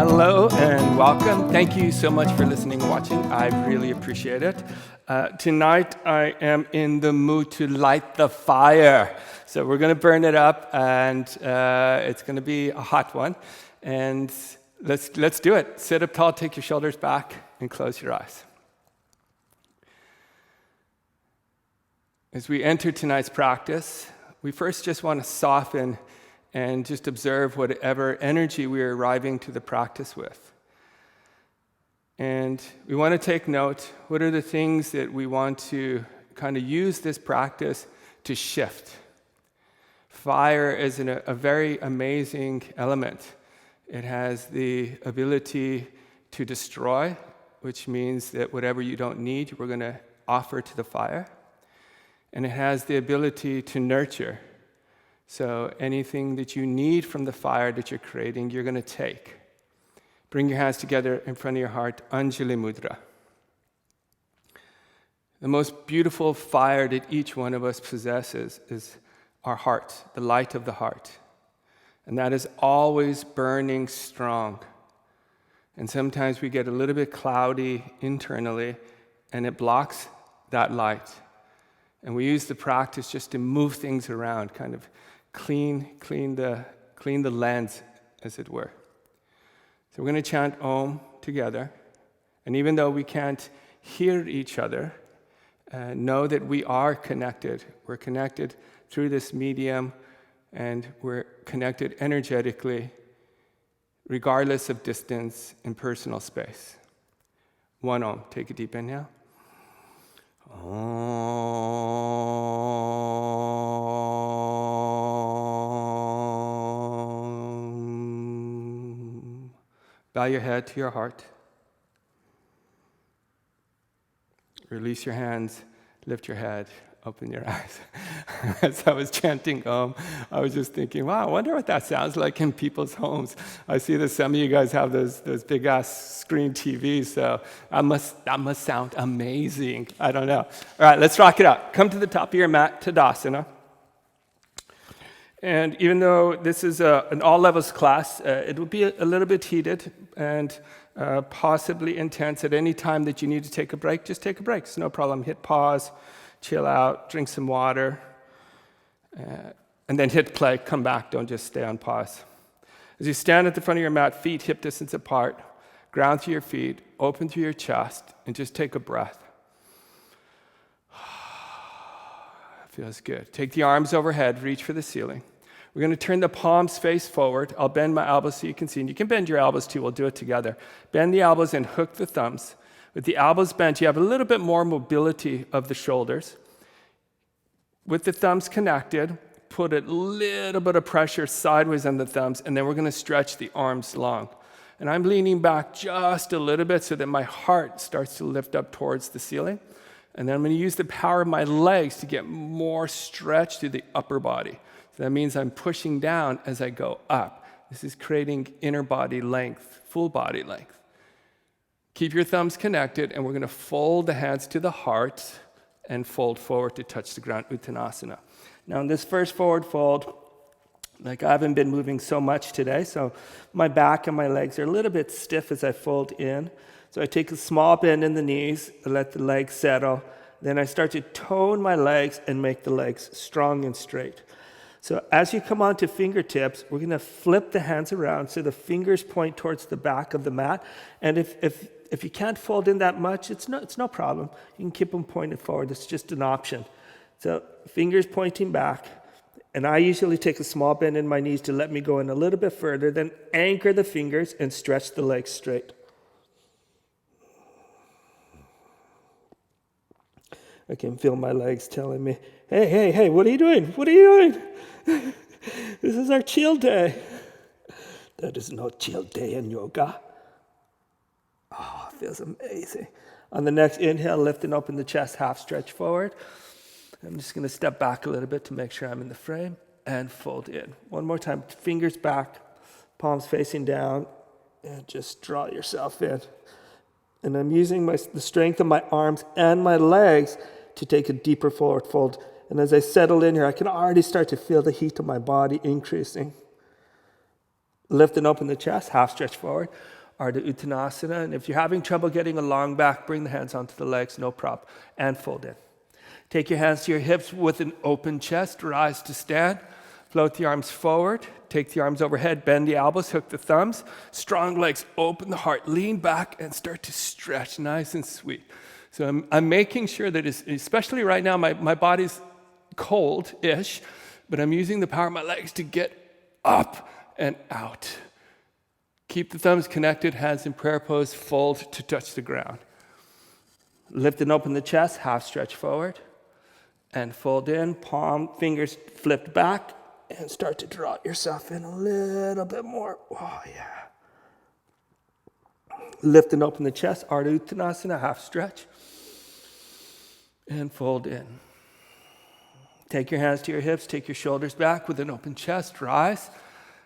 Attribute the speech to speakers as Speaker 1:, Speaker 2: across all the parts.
Speaker 1: Hello and welcome. Thank you so much for listening and watching. I really appreciate it. Tonight I am in the mood to light the fire. So we're going to burn it up, and it's going to be a hot one. And let's do it. Sit up tall, take your shoulders back, and close your eyes. As we enter tonight's practice, we first just want to soften and just observe whatever energy we are arriving to the practice with. And we want to take note, what are the things that we want to kind of use this practice to shift? Fire is a very amazing element. It has the ability to destroy, which means that whatever you don't need, we're going to offer to the fire. And it has the ability to nurture. So anything that you need from the fire that you're creating, you're going to take. Bring your hands together in front of your heart, Anjali Mudra. The most beautiful fire that each one of us possesses is our heart, the light of the heart. And that is always burning strong. And sometimes we get a little bit cloudy internally, and it blocks that light. And we use the practice just to move things around, kind of clean the lens, as it were. So we're going to chant Om together. And even though we can't hear each other, know that we are connected. We're connected through this medium, and we're connected energetically, regardless of distance and personal space. One Om. Take a deep inhale. Om. Bow your head to your heart. Release your hands, lift your head, open your eyes. As I was chanting Om, I was just thinking, wow, I wonder what that sounds like in people's homes. I see that some of you guys have those big ass screen TVs, so that must sound amazing. I don't know. All right, let's rock it out. Come to the top of your mat, Tadasana. And even though this is an all levels class, it will be a little bit heated and possibly intense. At any time that you need to take a break, just take a break. It's no problem. Hit pause, chill out, drink some water, and then hit play, come back, don't just stay on pause. As you stand at the front of your mat, feet hip distance apart, ground through your feet, open through your chest, and just take a breath. Feels good. Take the arms overhead, reach for the ceiling. We're going to turn the palms face forward. I'll bend my elbows so you can see, and you can bend your elbows too, we'll do it together. Bend the elbows and hook the thumbs. With the elbows bent, you have a little bit more mobility of the shoulders. With the thumbs connected, put a little bit of pressure sideways on the thumbs, and then we're going to stretch the arms long. And I'm leaning back just a little bit so that my heart starts to lift up towards the ceiling. And then I'm going to use the power of my legs to get more stretch through the upper body. So that means I'm pushing down as I go up. This is creating inner body length, full body length. Keep your thumbs connected, and we're going to fold the hands to the heart and fold forward to touch the ground, Uttanasana. Now in this first forward fold, I haven't been moving so much today, so my back and my legs are a little bit stiff as I fold in. So I take a small bend in the knees, I let the legs settle. Then I start to tone my legs and make the legs strong and straight. So as you come onto fingertips, we're going to flip the hands around so the fingers point towards the back of the mat. And if you can't fold in that much, it's no problem. You can keep them pointed forward. It's just an option. So fingers pointing back. And I usually take a small bend in my knees to let me go in a little bit further. Then anchor the fingers and stretch the legs straight. I can feel my legs telling me, hey, what are you doing? What are you doing? This is our chill day. There is no chill day in yoga. Oh, it feels amazing. On the next inhale, lift and open the chest, half stretch forward. I'm just going to step back a little bit to make sure I'm in the frame and fold in. One more time, fingers back, palms facing down, and just draw yourself in. And I'm using the strength of my arms and my legs to take a deeper forward fold. And as I settle in here, I can already start to feel the heat of my body increasing. Lift and open the chest, half stretch forward. Ardha Uttanasana. And if you're having trouble getting a long back, bring the hands onto the legs, no problem. And fold in. Take your hands to your hips with an open chest. Rise to stand. Float the arms forward. Take the arms overhead. Bend the elbows. Hook the thumbs. Strong legs. Open the heart. Lean back and start to stretch nice and sweet. So I'm making sure that, especially right now, my body's cold-ish, but I'm using the power of my legs to get up and out. Keep the thumbs connected, hands in prayer pose, fold to touch the ground. Lift and open the chest, half stretch forward, and fold in, palm, fingers flipped back, and start to draw yourself in a little bit more. Oh, yeah. Lift and open the chest, Ardha Uttanasana, half stretch, and fold in. Take your hands to your hips, take your shoulders back with an open chest, rise.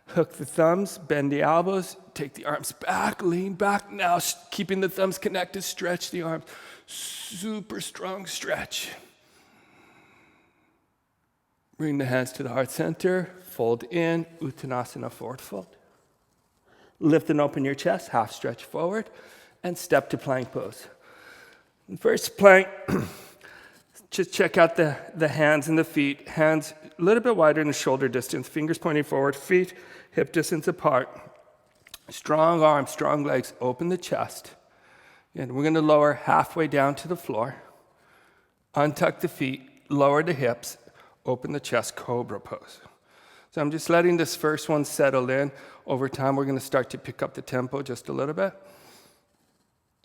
Speaker 1: Hook the thumbs, bend the elbows, take the arms back, lean back. Now, keeping the thumbs connected, stretch the arms. Super strong stretch. Bring the hands to the heart center, fold in, Uttanasana, forward fold. Lift and open your chest, half stretch forward, and step to plank pose. First plank, just check out the hands and the feet. Hands a little bit wider than shoulder distance, fingers pointing forward, feet hip distance apart. Strong arms, strong legs, open the chest. And we're going to lower halfway down to the floor. Untuck the feet, lower the hips, open the chest, Cobra Pose. So I'm just letting this first one settle in. Over time, we're going to start to pick up the tempo just a little bit.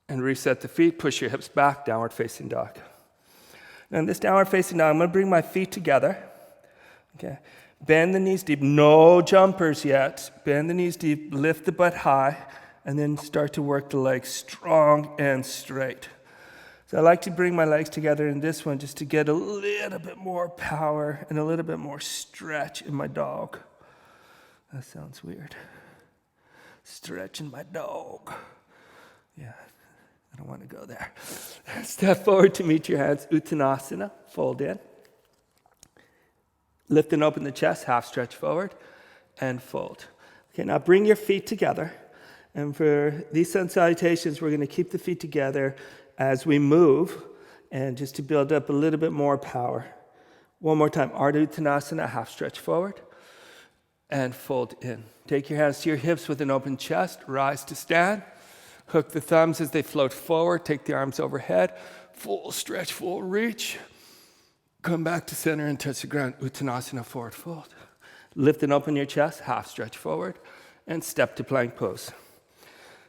Speaker 1: And reset the feet, push your hips back, downward facing dog. Now in this downward facing dog, I'm going to bring my feet together. Okay. Bend the knees deep. No jumpers yet. Bend the knees deep, lift the butt high, and then start to work the legs strong and straight. So I like to bring my legs together in this one just to get a little bit more power and a little bit more stretch in my dog. That sounds weird. Stretch in my dog. Yeah, I don't want to go there. Step forward to meet your hands. Uttanasana, fold in. Lift and open the chest, half stretch forward, and fold. Okay, now bring your feet together. And for these sun salutations, we're going to keep the feet together as we move, and just to build up a little bit more power. One more time, Ardha Uttanasana, half stretch forward, and fold in. Take your hands to your hips with an open chest, rise to stand. Hook the thumbs as they float forward, take the arms overhead, full stretch, full reach. Come back to center and touch the ground, Uttanasana, forward fold. Lift and open your chest, half stretch forward, and step to plank pose.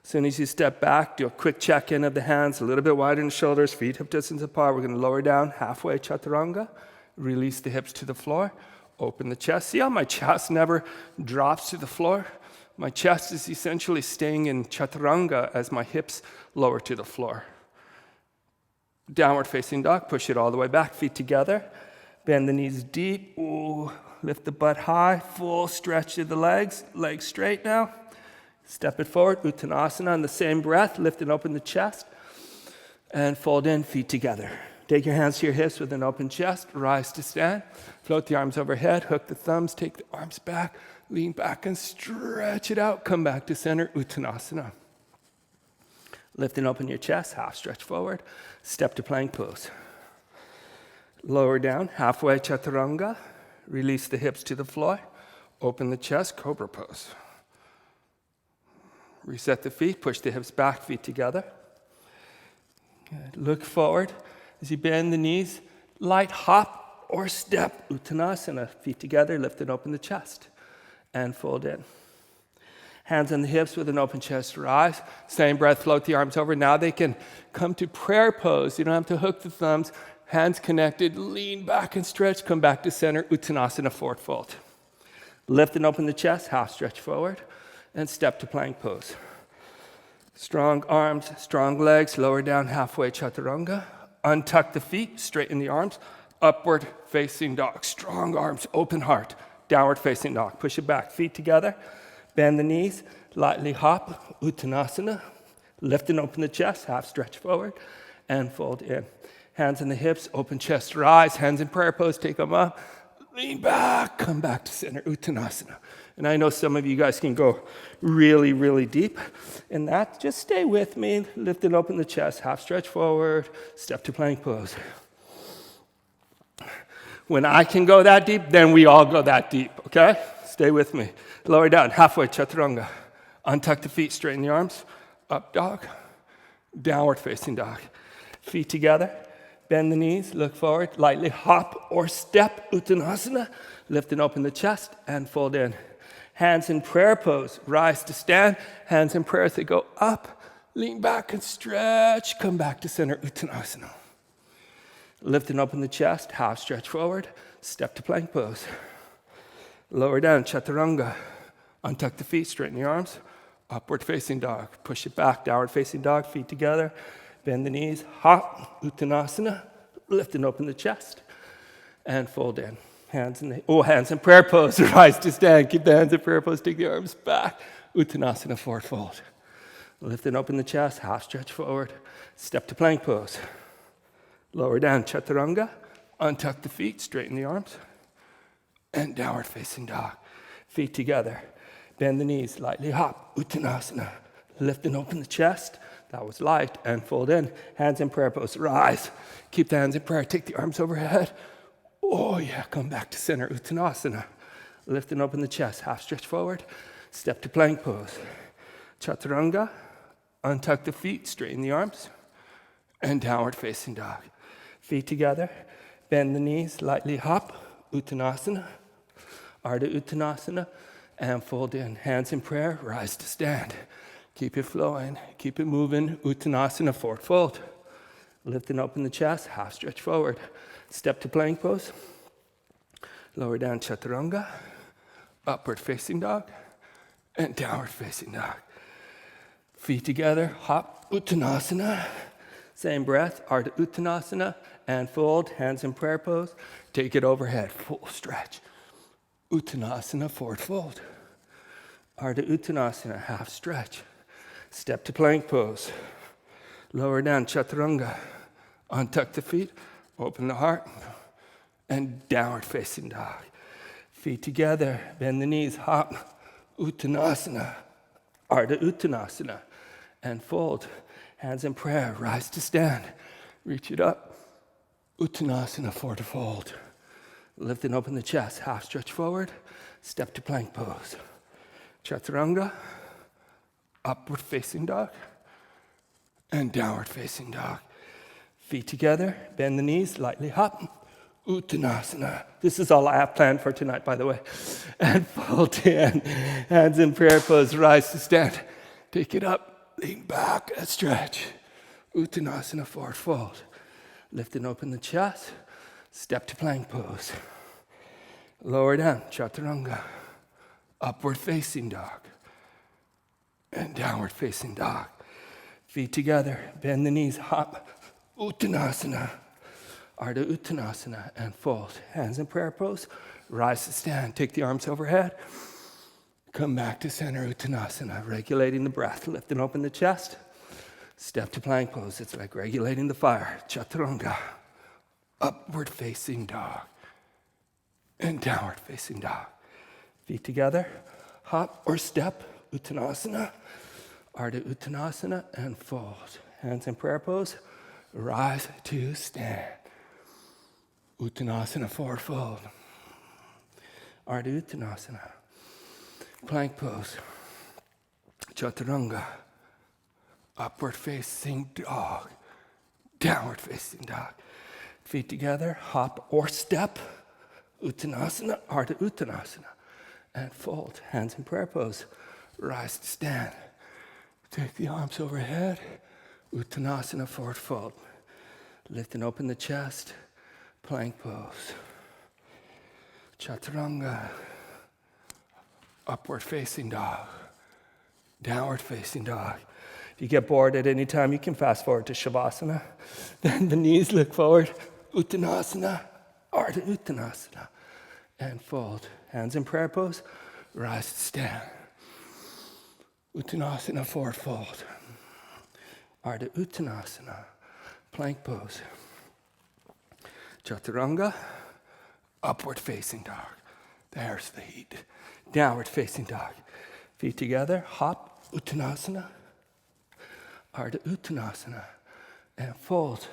Speaker 1: As soon as you step back, do a quick check-in of the hands, a little bit wider in the shoulders, feet hip distance apart. We're going to lower down halfway, chaturanga. Release the hips to the floor. Open the chest. See how my chest never drops to the floor? My chest is essentially staying in chaturanga as my hips lower to the floor. Downward facing dog, push it all the way back, feet together. Bend the knees deep. Ooh, lift the butt high, full stretch to the legs. Legs straight now. Step it forward, Uttanasana on the same breath. Lift and open the chest. And fold in, feet together. Take your hands to your hips with an open chest. Rise to stand. Float the arms overhead. Hook the thumbs. Take the arms back. Lean back and stretch it out. Come back to center, Uttanasana. Lift and open your chest. Half stretch forward. Step to plank pose. Lower down, halfway, chaturanga. Release the hips to the floor. Open the chest, Cobra Pose. Reset the feet, push the hips back, feet together. Good. Look forward as you bend the knees. Light hop or step, Uttanasana. Feet together, lift and open the chest. And fold in. Hands on the hips with an open chest, rise. Same breath, float the arms over. Now they can come to prayer pose. You don't have to hook the thumbs. Hands connected, lean back and stretch. Come back to center, Uttanasana, forward fold. Lift and open the chest, half stretch forward. And step to plank pose. Strong arms, strong legs, lower down halfway, chaturanga. Untuck the feet, straighten the arms. Upward facing dog, strong arms, open heart. Downward facing dog, push it back, feet together. Bend the knees, lightly hop, Uttanasana. Lift and open the chest, half stretch forward, and fold in. Hands on the hips, open chest, rise. Hands in prayer pose, take them up. lean back, come back to center, Uttanasana. And I know some of you guys can go really, really deep in that. Just stay with me, lift and open the chest, half stretch forward, step to plank pose. When I can go that deep, then we all go that deep, okay? Stay with me. Lower down, halfway, chaturanga. Untuck the feet, straighten the arms. Up dog, downward facing dog. Feet together, bend the knees, look forward, lightly hop or step, Uttanasana. Lift and open the chest and fold in. Hands in prayer pose, rise to stand. Hands in prayer as they go up, lean back and stretch. Come back to center, Uttanasana. Lift and open the chest, half stretch forward, step to plank pose. Lower down, chaturanga. Untuck the feet, straighten the arms. Upward facing dog. Push it back, downward facing dog, feet together. Bend the knees, hop, Uttanasana. Lift and open the chest. And fold in. Hands in prayer pose. Rise to stand. Keep the hands in prayer pose. Take the arms back. Uttanasana, forward fold. Lift and open the chest, half stretch forward. Step to plank pose. Lower down, chaturanga. Untuck the feet, straighten the arms. And downward facing dog. Feet together. Bend the knees, lightly hop, Uttanasana. Lift and open the chest. That was light. And fold in. Hands in prayer pose. Rise. Keep the hands in prayer. Take the arms overhead. Oh yeah, come back to center, Uttanasana. Lift and open the chest. Half stretch forward. Step to plank pose. Chaturanga. Untuck the feet. Straighten the arms. And downward facing dog. Feet together. Bend the knees. Lightly hop, Uttanasana. Ardha Uttanasana. And fold in. Hands in prayer, rise to stand. Keep it flowing, keep it moving. Uttanasana, forward fold. Lift and open the chest, half stretch forward. Step to plank pose. Lower down, chaturanga. Upward facing dog. And downward facing dog. Feet together, hop, Uttanasana. Same breath, Ardha Uttanasana. And fold, hands in prayer pose. Take it overhead, full stretch. Uttanasana, forward fold. Ardha Uttanasana, half stretch. Step to plank pose. Lower down, chaturanga. Untuck the feet, open the heart, and downward facing dog. Feet together, bend the knees, hop. Uttanasana, Ardha Uttanasana. And fold. Hands in prayer, rise to stand. Reach it up. Uttanasana, forward fold. Lift and open the chest, half stretch forward, step to plank pose. Chaturanga, upward facing dog, and downward facing dog. Feet together, bend the knees, lightly hop, Uttanasana. This is all I have planned for tonight, by the way. And fold in, hands in prayer pose, rise to stand. Take it up, lean back and stretch. Uttanasana, forward fold. Lift and open the chest. Step to plank pose. Lower down, chaturanga. Upward facing dog. And downward facing dog. Feet together, bend the knees, hop. Uttanasana. Ardha Uttanasana, and fold. Hands in prayer pose. Rise to stand. Take the arms overhead. Come back to center, Uttanasana. Regulating the breath. Lift and open the chest. Step to plank pose. It's like regulating the fire. Chaturanga. Upward facing dog. And downward facing dog. Feet together. Hop or step. Uttanasana. Ardha Uttanasana, and fold. Hands in prayer pose. Rise to stand. Uttanasana, forward fold. Ardha Uttanasana. Plank pose. Chaturanga. Upward facing dog. Downward facing dog. Feet together, hop or step. Uttanasana, Ardha Uttanasana. And fold. Hands in prayer pose. Rise to stand. Take the arms overhead. Uttanasana, forward fold. Lift and open the chest. Plank pose. Chaturanga. Upward facing dog. Downward facing dog. If you get bored at any time, you can fast forward to Shavasana. Then the knees look forward. Uttanasana. Ardha Uttanasana. And fold. Hands in prayer pose. Rise to stand. Uttanasana, forward fold. Ardha Uttanasana. Plank pose. Chaturanga. Upward facing dog. There's the heat. Downward facing dog. Feet together, hop, Uttanasana, Ardha Uttanasana, and fold.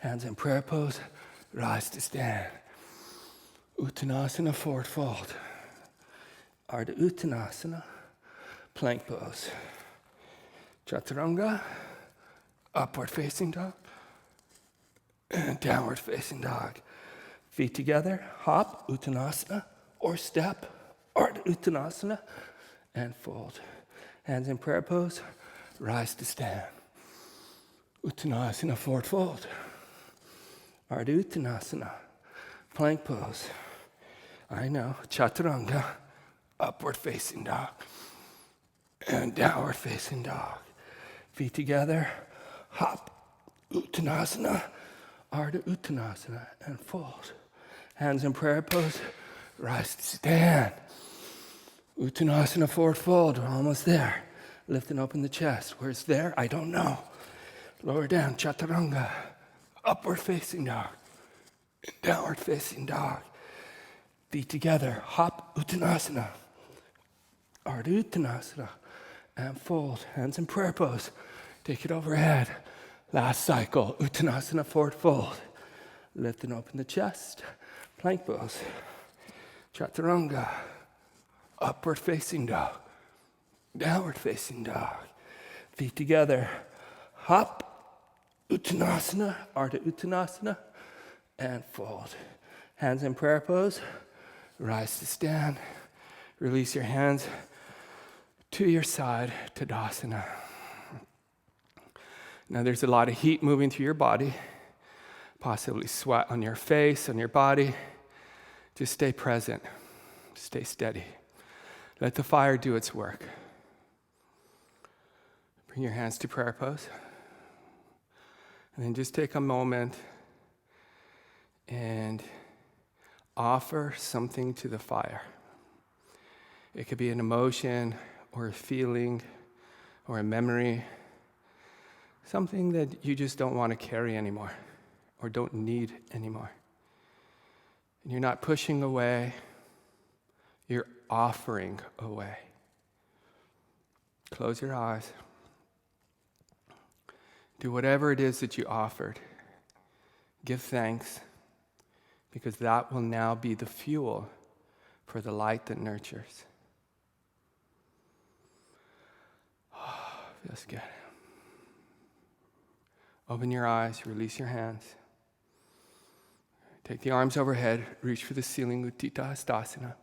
Speaker 1: Hands in prayer pose, rise to stand. Uttanasana, forward fold. Ardha Uttanasana, plank pose. Chaturanga, upward facing dog, and downward facing dog. Feet together, hop, Uttanasana, or step, Ardha Uttanasana, and fold. Hands in prayer pose, rise to stand. Uttanasana, forward fold. Ardha Uttanasana, plank pose. I know, Chaturanga, upward facing dog, and downward facing dog. Feet together, hop, Uttanasana, Ardha Uttanasana, and fold. Hands in prayer pose, rise to stand. Uttanasana, forward fold, we're almost there. Lift and open the chest. Where's there? I don't know. Lower down, Chaturanga, upward facing dog, and downward facing dog. Feet together, hop, Uttanasana, Ardha Uttanasana, and fold. Hands in prayer pose. Take it overhead. Last cycle, Uttanasana, forward fold. Lift and open the chest. Plank pose. Chaturanga, upward facing dog, downward facing dog. Feet together, hop, Uttanasana, Ardha Uttanasana, and fold. Hands in prayer pose. Rise to stand. Release your hands to your side, Tadasana. Now there's a lot of heat moving through your body, possibly sweat on your face, on your body. Just stay present, stay steady. Let the fire do its work. Bring your hands to prayer pose. And then just take a moment and offer something to the fire. It could be an emotion or a feeling or a memory, something that you just don't want to carry anymore or don't need anymore. And you're not pushing away, you're offering away. Close your eyes. Do whatever it is that you offered. Give thanks, because that will now be the fuel for the light that nurtures. Oh, feels good. Open your eyes, release your hands. Take the arms overhead, reach for the ceiling, Utthita Hastasana.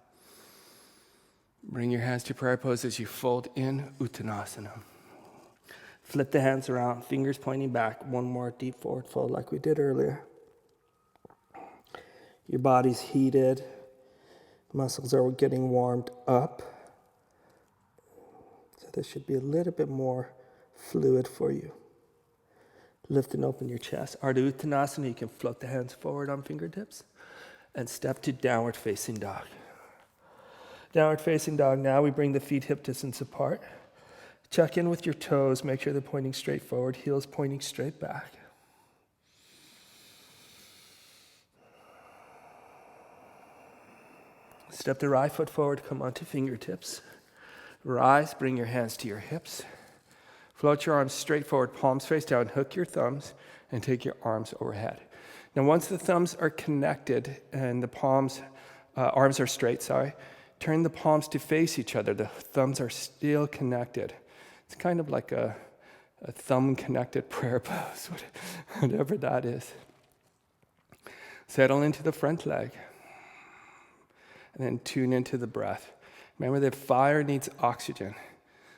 Speaker 1: Bring your hands to prayer pose as you fold in Uttanasana. Flip the hands around, fingers pointing back. One more deep forward fold like we did earlier. Your body's heated. Muscles are getting warmed up. So this should be a little bit more fluid for you. Lift and open your chest. Ardha Uttanasana, you can float the hands forward on fingertips and step to downward facing dog. Downward facing dog, now we bring the feet hip distance apart. Check in with your toes, make sure they're pointing straight forward, heels pointing straight back. Step the right foot forward, come onto fingertips. Rise, bring your hands to your hips. Float your arms straight forward, palms face down, hook your thumbs, and take your arms overhead. Now once the thumbs are connected and the arms are straight, turn the palms to face each other. The thumbs are still connected. It's kind of like a thumb-connected prayer pose, whatever that is. Settle into the front leg, and then tune into the breath. Remember that fire needs oxygen,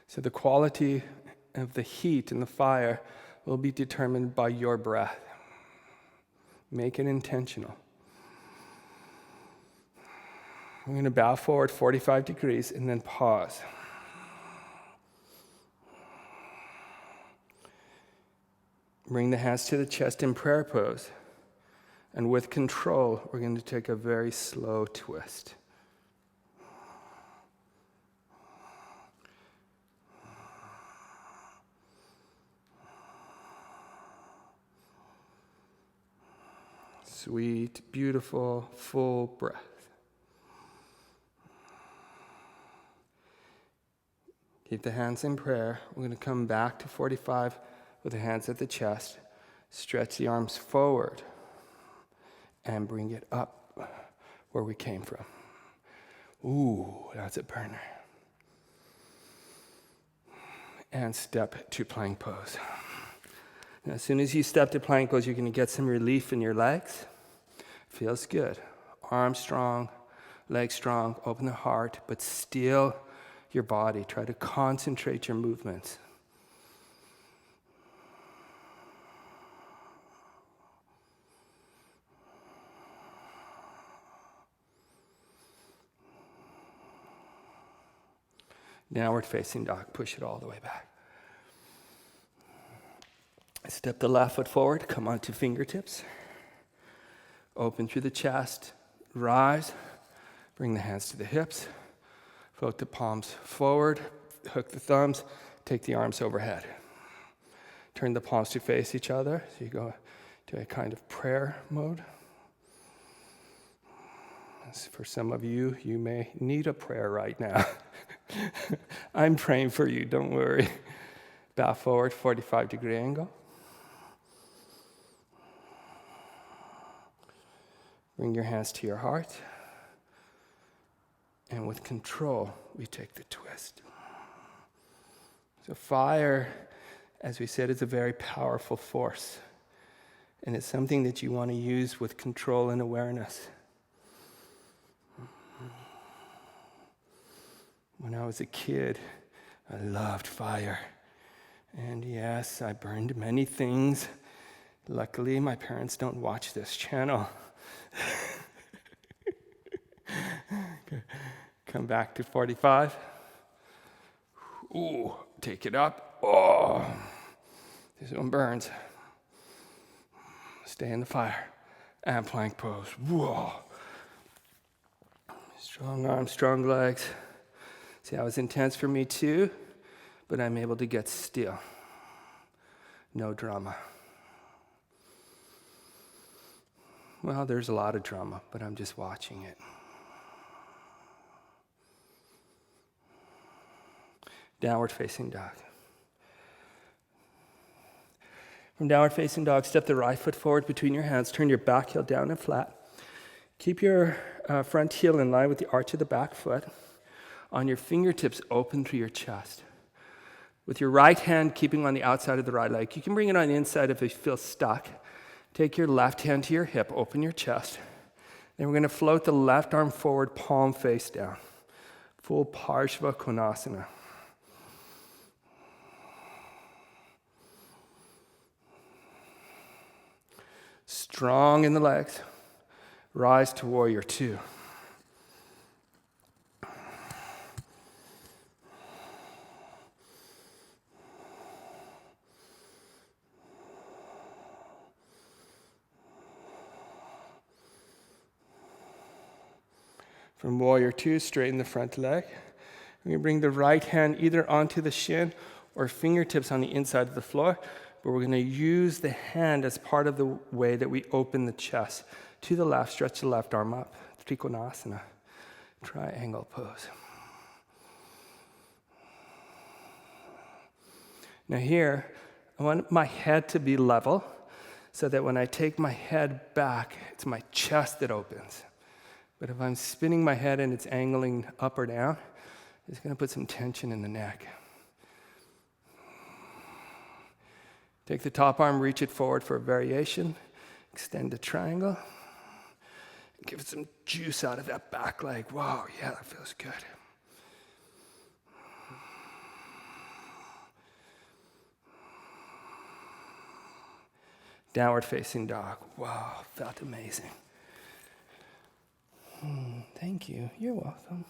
Speaker 1: so the quality of the heat and the fire will be determined by your breath. Make it intentional. We're going to bow forward 45 degrees and then pause. Bring the hands to the chest in prayer pose. And with control, we're going to take a very slow twist. sweet, beautiful, full breath. Keep the hands in prayer. We're going to come back to 45 with the hands at the chest. Stretch the arms forward and bring it up where we came from. Ooh, that's a burner. And step to plank pose. Now, as soon as you step to plank pose, you're going to get some relief in your legs. Feels good. Arms strong, legs strong, open the heart, but still your body. Try to concentrate your movements. Downward facing dog. Push it all the way back. Step the left foot forward. Come onto fingertips. Open through the chest. Rise. Bring the hands to the hips. Float the palms forward. Hook the thumbs. Take the arms overhead. Turn the palms to face each other. So you go to a kind of prayer mode. For some of you, you may need a prayer right now. I'm praying for you, don't worry. Bow forward, 45-degree angle. Bring your hands to your heart. And with control, we take the twist. So fire, as we said, is a very powerful force. And it's something that you want to use with control and awareness. When I was a kid, I loved fire. And yes, I burned many things. Luckily, my parents don't watch this channel. Come back to 45. Ooh, take it up. Oh, this one burns. Stay in the fire. And plank pose. Whoa. Strong arms, strong legs. See, that was intense for me too, but I'm able to get still. No drama. Well, there's a lot of drama, but I'm just watching it. Downward facing dog. From downward facing dog, step the right foot forward between your hands. Turn your back heel down and flat. Keep your front heel in line with the arch of the back foot. On your fingertips, open through your chest. With your right hand keeping on the outside of the right leg. You can bring it on the inside if you feel stuck. Take your left hand to your hip, open your chest. Then we're going to float the left arm forward, palm face down. Full Paschimottanasana. Strong in the legs. Rise to warrior two. From warrior two, straighten the front leg. We're going to bring the right hand either onto the shin or fingertips on the inside of the floor, but we're going to use the hand as part of the way that we open the chest. To the left, stretch the left arm up. Trikonasana, triangle pose. Now here, I want my head to be level so that when I take my head back, it's my chest that opens. But if I'm spinning my head and it's angling up or down, it's going to put some tension in the neck. Take the top arm, reach it forward for a variation. Extend the triangle. Give it some juice out of that back leg. Wow, yeah, that feels good. Downward facing dog. Wow, felt amazing. Thank you. You're welcome.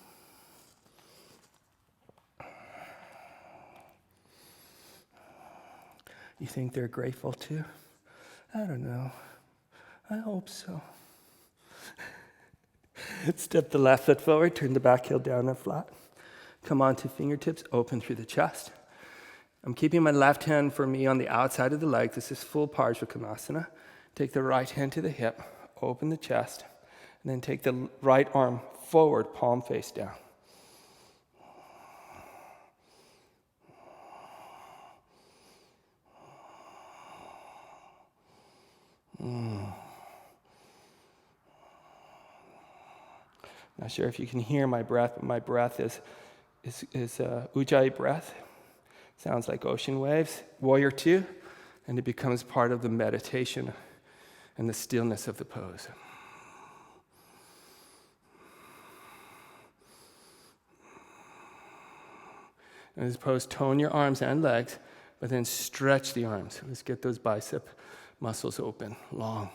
Speaker 1: You think they're grateful too? I don't know. I hope so. Step the left foot forward, turn the back heel down and flat. Come onto fingertips, open through the chest. I'm keeping my left hand for me on the outside of the leg. This is full Paschimottanasana. Take the right hand to the hip, open the chest, and then take the right arm forward, palm face down. Not sure if you can hear my breath, but my breath is Ujjayi breath. Sounds like ocean waves. Warrior 2, and it becomes part of the meditation and the stillness of the pose. In this pose, tone your arms and legs, but then stretch the arms. Let's get those bicep muscles open, long.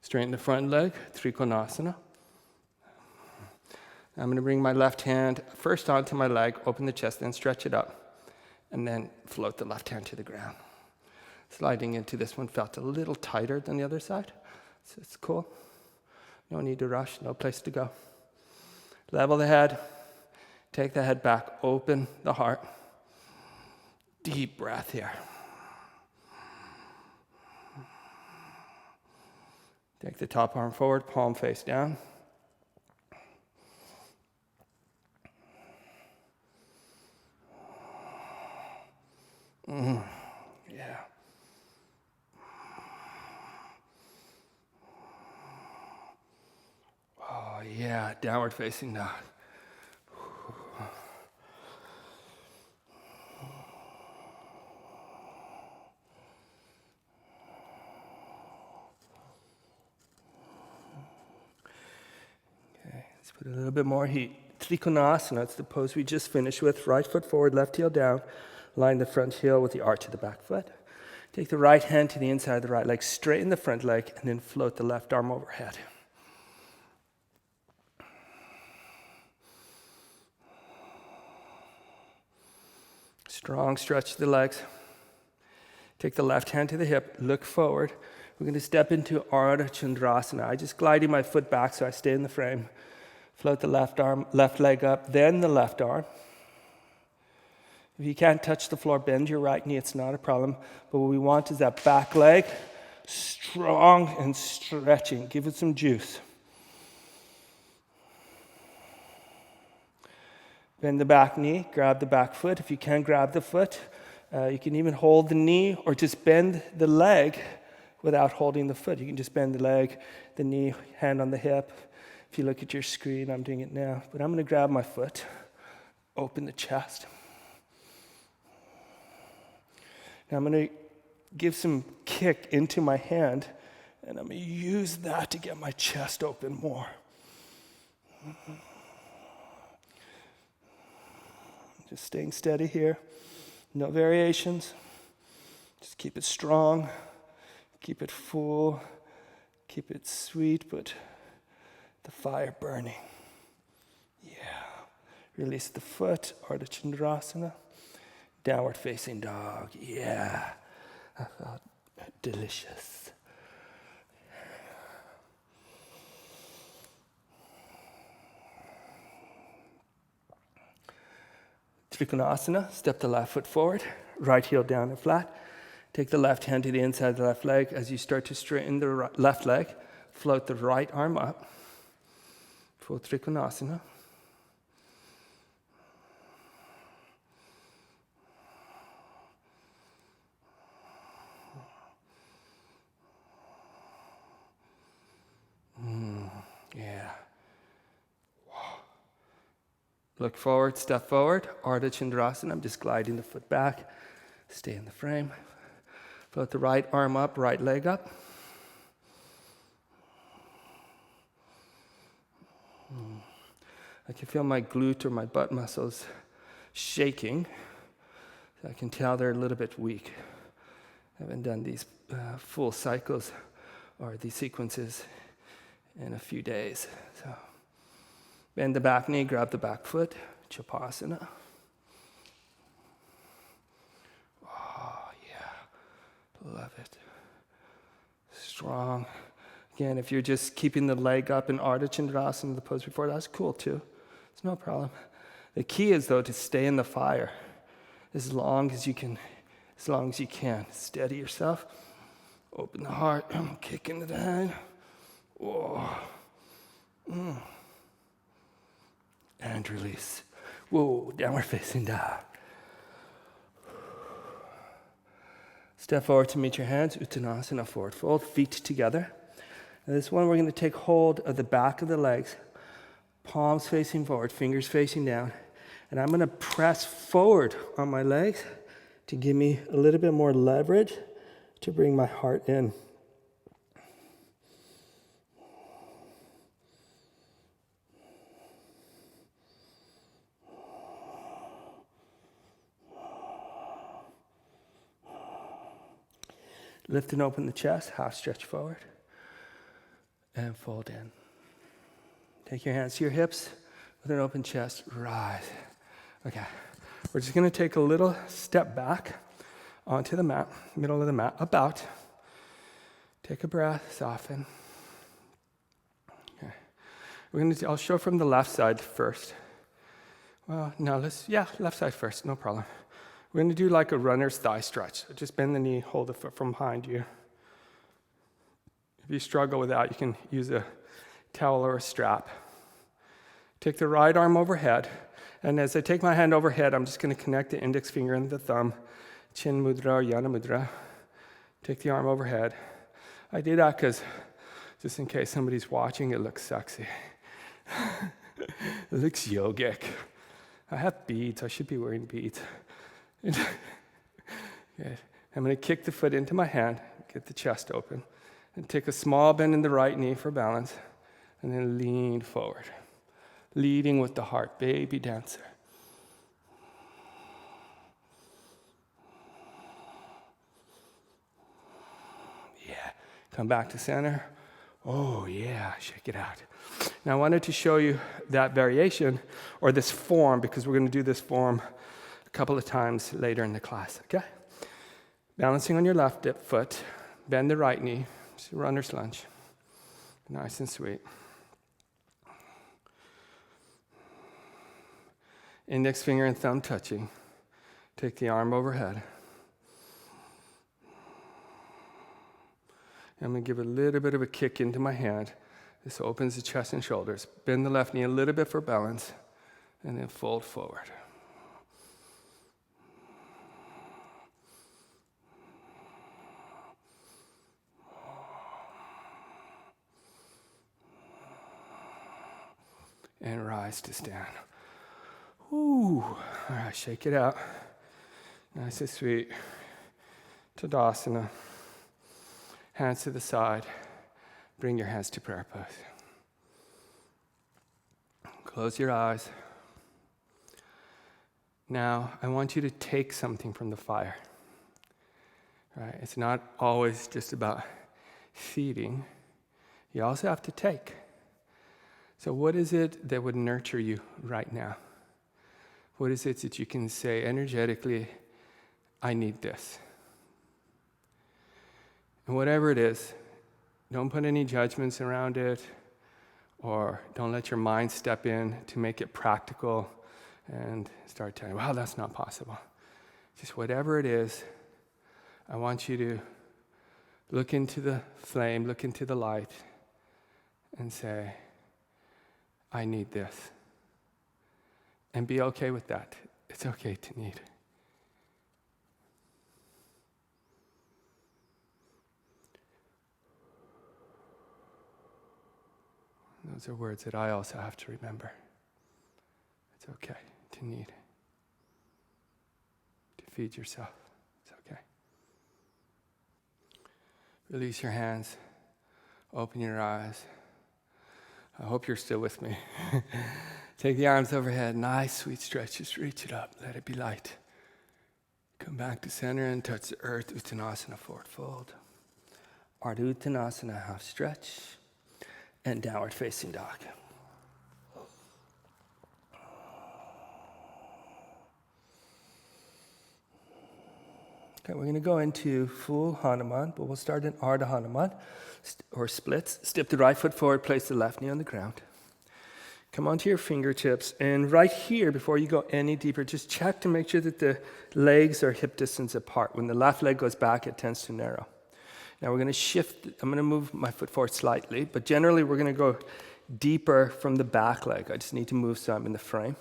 Speaker 1: Straighten the front leg, Trikonasana. I'm going to bring my left hand first onto my leg, open the chest, then stretch it up, and then float the left hand to the ground. Sliding into this one felt a little tighter than the other side, so it's cool. No need to rush, no place to go. Level the head, take the head back, open the heart. Deep breath here. Take the top arm forward, palm face down. Yeah. Oh, yeah, downward facing dog. Let's put a little bit more heat. Trikonasana, it's the pose we just finished with. Right foot forward, left heel down. Line the front heel with the arch of the back foot. Take the right hand to the inside of the right leg, straighten the front leg, and then float the left arm overhead. Strong stretch to the legs. Take the left hand to the hip, look forward. We're going to step into Ardha Chandrasana. I just gliding my foot back so I stay in the frame. Float the left leg up, then the left arm. If you can't touch the floor, bend your right knee, it's not a problem. But what we want is that back leg strong and stretching. Give it some juice. Bend the back knee, grab the back foot. If you can't grab the foot, you can even hold the knee or just bend the leg without holding the foot. You can just bend the leg, the knee, hand on the hip. If you look at your screen, I'm doing it now. But I'm going to grab my foot, open the chest. Now I'm going to give some kick into my hand, and I'm going to use that to get my chest open more. Just staying steady here. No variations. Just keep it strong. Keep it full. Keep it sweet, but the fire burning. Yeah. Release the foot, Ardha Chandrasana. Downward facing dog. Yeah. I felt delicious. Trikonasana. Step the left foot forward. Right heel down and flat. Take the left hand to the inside of the left leg. As you start to straighten the left leg, float the right arm up. Full Trikonasana. Yeah. Wow. Look forward, step forward. Ardha Chandrasana. I'm just gliding the foot back. Stay in the frame. Float the right arm up, right leg up. I can feel my glute or my butt muscles shaking. So I can tell they're a little bit weak. I haven't done these full cycles or these sequences in a few days. So bend the back knee, grab the back foot, Shavasana. Oh, yeah. Love it. Strong. Again, if you're just keeping the leg up in Ardha Chandrasana, the pose before, that's cool too. It's no problem. The key is, though, to stay in the fire as long as you can as long as you can. Steady yourself. Open the heart. Kick into the hand. Whoa. And release. Whoa, downward facing dog. Step forward to meet your hands. Uttanasana, forward fold, feet together. And this one, we're going to take hold of the back of the legs, palms facing forward, fingers facing down. And I'm going to press forward on my legs to give me a little bit more leverage to bring my heart in. Lift and open the chest, half stretch forward, and fold in. Take your hands to your hips with an open chest, rise. Okay, we're just gonna take a little step back onto the mat, middle of the mat, about. Take a breath, soften. Okay, I'll show from the left side first. Well, no, left side first, no problem. We're going to do like a runner's thigh stretch. Just bend the knee, hold the foot from behind you. If you struggle with that, you can use a towel or a strap. Take the right arm overhead, and as I take my hand overhead, I'm just going to connect the index finger and the thumb, chin mudra or yana mudra. Take the arm overhead. I do that because, just in case somebody's watching, it looks sexy. It looks yogic. I have beads. I should be wearing beads. Good. I'm going to kick the foot into my hand, get the chest open, and take a small bend in the right knee for balance, and then lean forward, leading with the heart, baby dancer. Yeah, come back to center. Oh yeah, shake it out. Now I wanted to show you that variation, or this form, because we're going to do this form a couple of times later in the class, okay? Balancing on your left foot, bend the right knee, it's a runner's lunge. Nice and sweet. Index finger and thumb touching. Take the arm overhead. I'm going to give a little bit of a kick into my hand. This opens the chest and shoulders. Bend the left knee a little bit for balance, and then fold forward. And rise to stand. Ooh. All right, shake it out. Nice and sweet. Tadasana. Hands to the side. Bring your hands to prayer pose. Close your eyes. Now, I want you to take something from the fire. Right? It's not always just about feeding. You also have to take. So what is it that would nurture you right now? What is it that you can say energetically, I need this? And whatever it is, don't put any judgments around it, or don't let your mind step in to make it practical and start telling, wow, that's not possible. Just whatever it is, I want you to look into the flame, look into the light, and say, I need this. And be okay with that. It's okay to need. Those are words that I also have to remember. It's okay to need. To feed yourself. It's okay. Release your hands. Open your eyes. I hope you're still with me. Take the arms overhead. Nice, sweet stretch. Just reach it up. Let it be light. Come back to center and touch the earth. Uttanasana, forward fold. Ardha Chandrasana, half stretch. And downward facing dog. Okay, we're going to go into full Hanuman, but we'll start in Ardha Hanuman, or splits. Step the right foot forward, place the left knee on the ground. Come onto your fingertips, and right here, before you go any deeper, just check to make sure that the legs are hip distance apart. When the left leg goes back, it tends to narrow. Now we're going to shift. I'm going to move my foot forward slightly, but generally we're going to go deeper from the back leg. I just need to move so I'm in the frame.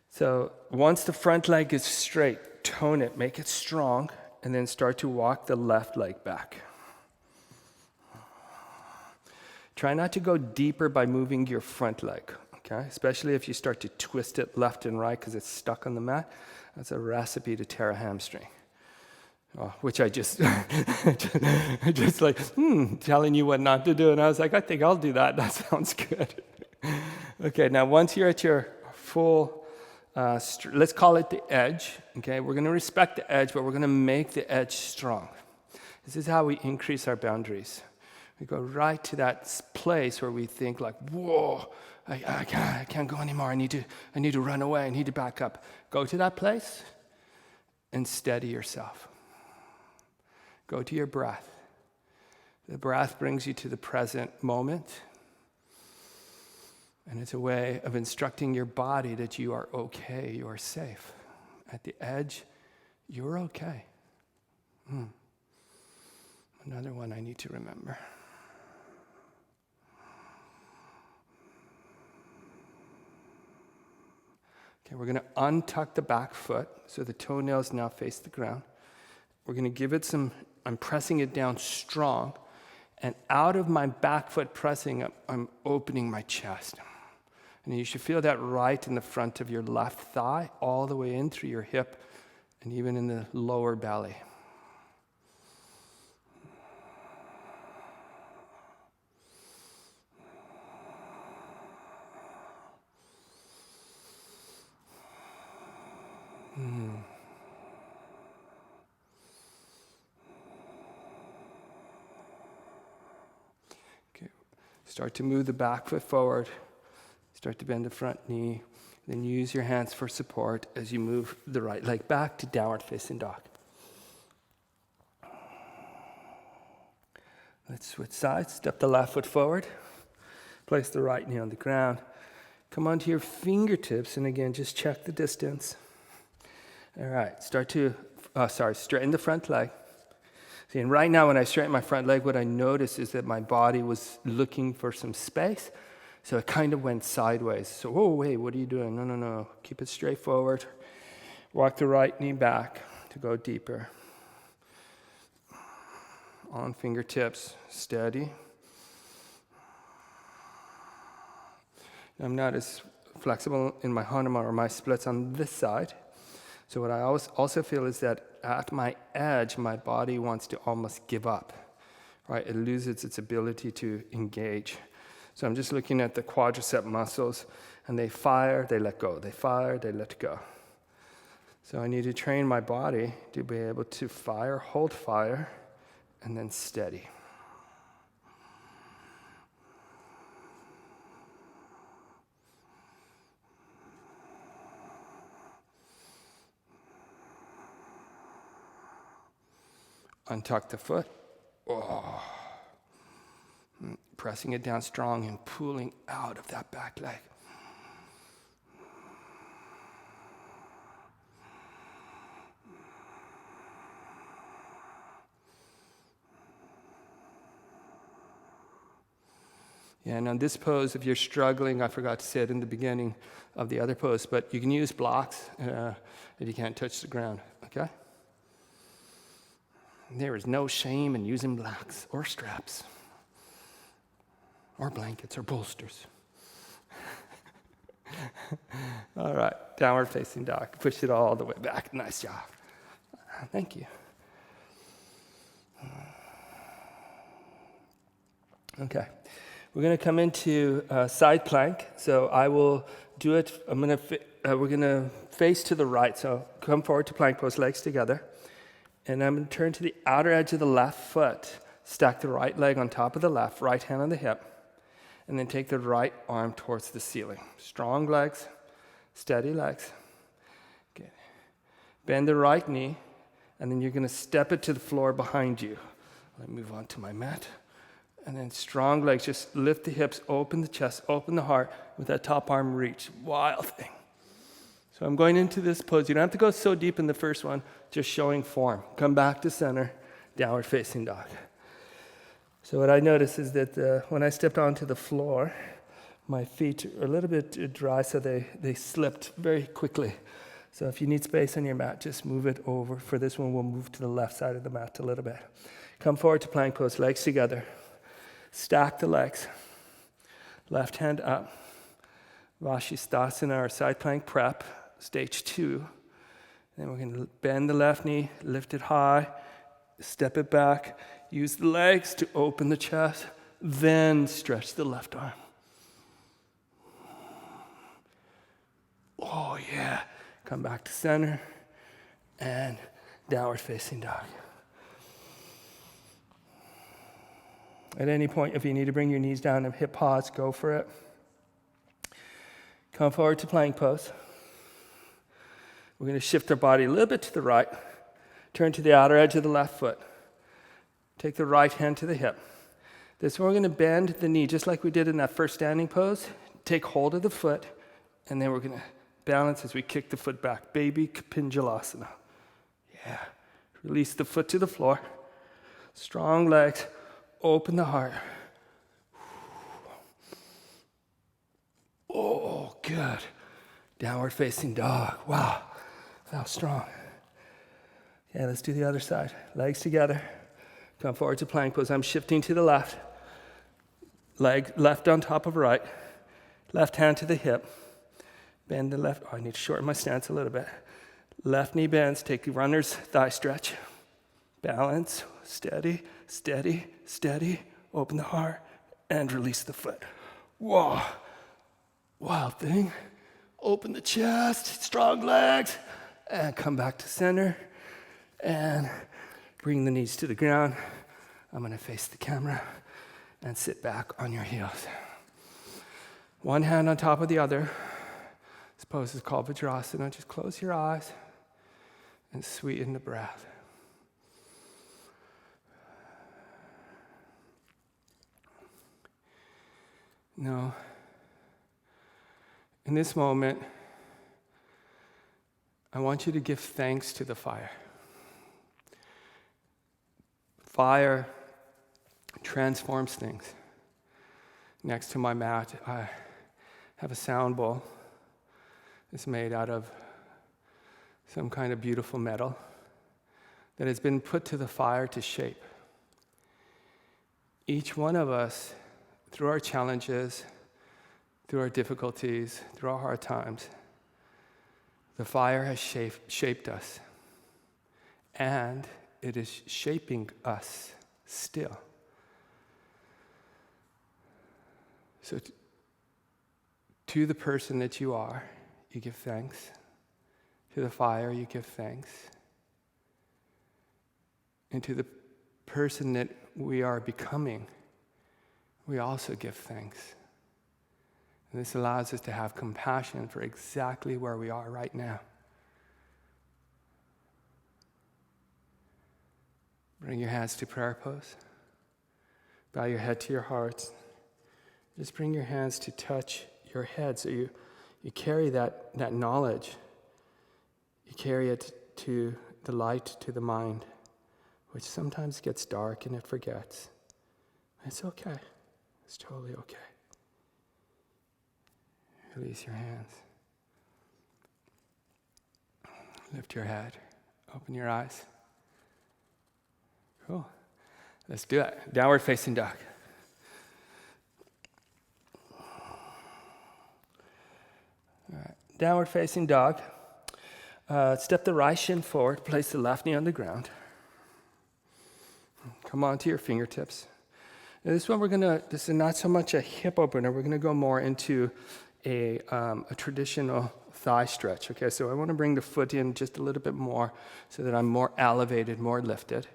Speaker 1: So once the front leg is straight, tone it, make it strong, and then start to walk the left leg back. Try not to go deeper by moving your front leg, okay? Especially if you start to twist it left and right because it's stuck on the mat. That's a recipe to tear a hamstring. Which I just, just like, telling you what not to do. And I was like, I think I'll do that. That sounds good. Okay, now once you're at your full, let's call it the edge. Okay, we're going to respect the edge, but we're going to make the edge strong. This is how we increase our boundaries. We go right to that place where we think like, whoa, I can't go anymore. I need to run away. I need to back up. Go to that place and steady yourself. Go to your breath. The breath brings you to the present moment. And it's a way of instructing your body that you are okay, you are safe. At the edge, you're okay. Another one I need to remember. Okay, we're going to untuck the back foot so the toenails now face the ground. We're going to give it some, I'm pressing it down strong, and out of my back foot pressing, I'm opening my chest. And you should feel that right in the front of your left thigh, all the way in through your hip, and even in the lower belly. Okay, start to move the back foot forward. Start to bend the front knee. Then use your hands for support as you move the right leg back to downward facing dog. Let's switch sides. Step the left foot forward. Place the right knee on the ground. Come onto your fingertips, and again, just check the distance. All right, straighten the front leg. See, and right now when I straighten my front leg, what I noticed is that my body was looking for some space, so it kind of went sideways. So, whoa, wait, what are you doing? No. Keep it straight forward. Walk the right knee back to go deeper. On fingertips, steady. I'm not as flexible in my Hanuman or my splits on this side. So what I also feel is that at my edge, my body wants to almost give up, right? It loses its ability to engage. So I'm just looking at the quadricep muscles, and they fire, they let go. They fire, they let go. So I need to train my body to be able to fire, hold fire, and then steady. Untuck the foot. Pressing it down strong and pulling out of that back leg. Yeah, and on this pose, if you're struggling, I forgot to say it in the beginning of the other pose, but you can use blocks if you can't touch the ground, okay? There is no shame in using blocks or straps or blankets or bolsters. All right, downward facing dog. Push it all the way back. Nice job. Thank you. Okay, we're going to come into side plank. So I will do it. We're going to face to the right. So come forward to plank pose, legs together. And I'm going to turn to the outer edge of the left foot. Stack the right leg on top of the left, right hand on the hip. And then take the right arm towards the ceiling. Strong legs, steady legs. Good. Bend the right knee, and then you're going to step it to the floor behind you. Let me move on to my mat. And then strong legs, just lift the hips, open the chest, open the heart with that top arm reach. Wild thing. So I'm going into this pose. You don't have to go so deep in the first one, just showing form. Come back to center, downward facing dog. So what I noticed is that when I stepped onto the floor, my feet are a little bit dry, so they slipped very quickly. So if you need space on your mat, just move it over. For this one, we'll move to the left side of the mat a little bit. Come forward to plank pose, legs together. Stack the legs. Left hand up. Vashisthasana, or side plank prep, stage 2. Then we're going to bend the left knee, lift it high, step it back. Use the legs to open the chest, then stretch the left arm. Oh yeah. Come back to center and downward facing dog. At any point, if you need to bring your knees down and hip pause, go for it. Come forward to plank pose. We're going to shift our body a little bit to the right. Turn to the outer edge of the left foot. Take the right hand to the hip. This one we're going to bend the knee just like we did in that first standing pose. Take hold of the foot, and then we're going to balance as we kick the foot back. Baby Kapinjalasana. Yeah. Release the foot to the floor. Strong legs. Open the heart. Oh, good. Downward facing dog. Wow. That was strong. Yeah, let's do the other side. Legs together. Come forward to plank pose. I'm shifting to the left. Leg left on top of right. Left hand to the hip. Bend the left. Oh, I need to shorten my stance a little bit. Left knee bends. Take the runner's thigh stretch. Balance. Steady, steady, steady. Open the heart and release the foot. Whoa. Wild thing. Open the chest. Strong legs. And come back to center. And bring the knees to the ground. I'm going to face the camera and sit back on your heels. One hand on top of the other. This pose is called Vajrasana. Just close your eyes and sweeten the breath. Now, in this moment, I want you to give thanks to the fire. Fire transforms things. Next to my mat, I have a sound bowl. It's made out of some kind of beautiful metal that has been put to the fire to shape. Each one of us, through our challenges, through our difficulties, through our hard times, the fire has shaped us. And it is shaping us still. So to the person that you are, you give thanks. To the fire, you give thanks. And to the person that we are becoming, we also give thanks. And this allows us to have compassion for exactly where we are right now. Bring your hands to prayer pose. Bow your head to your heart. Just bring your hands to touch your head so you carry that knowledge. You carry it to the light, to the mind, which sometimes gets dark and it forgets. It's okay. It's totally okay. Release your hands. Lift your head. Open your eyes. Cool. Let's do it. Downward facing dog. All right. Downward facing dog. Step the right shin forward. Place the left knee on the ground. Come onto your fingertips. Now this one this is not so much a hip opener. We're going to go more into a traditional thigh stretch. Okay, so I want to bring the foot in just a little bit more so that I'm more elevated, more lifted.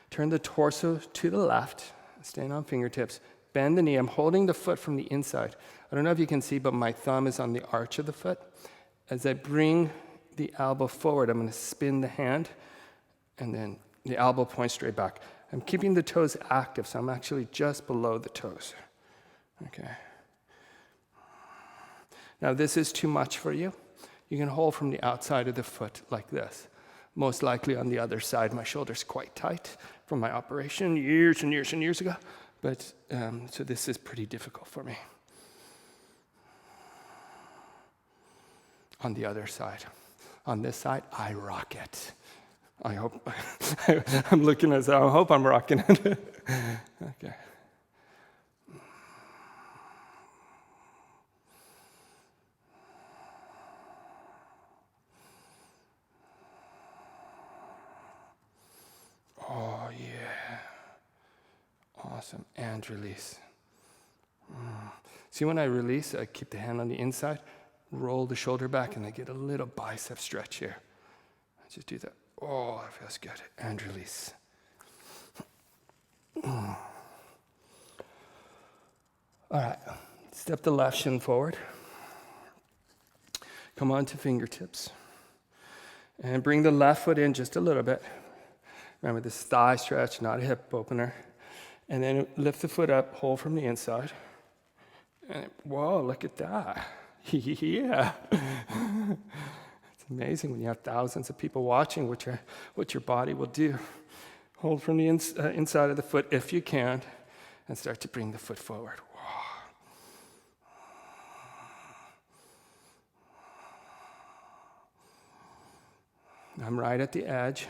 Speaker 1: Turn the torso to the left, stand on fingertips, bend the knee. I'm holding the foot from the inside. I don't know if you can see, but my thumb is on the arch of the foot. As I bring the elbow forward, I'm going to spin the hand, and then the elbow points straight back. I'm keeping the toes active, so I'm actually just below the toes. Okay. Now, this is too much for you. You can hold from the outside of the foot like this. Most likely on the other side, my shoulder's quite tight from my operation years and years and years ago. But so this is pretty difficult for me. On the other side. On this side, I rock it. I hope, I'm looking as I hope I'm rocking it. Okay. Oh, yeah. Awesome. And release. See, when I release, I keep the hand on the inside, roll the shoulder back, and I get a little bicep stretch here. I just do that. Oh, that feels good. And release. All right. Step the left shin forward. Come on to fingertips. And bring the left foot in just a little bit. Remember, this thigh stretch, not a hip opener. And then lift the foot up, hold from the inside. And whoa, look at that. Yeah. It's amazing when you have thousands of people watching what your body will do. Hold from the inside of the foot if you can, and start to bring the foot forward. I'm right at the edge,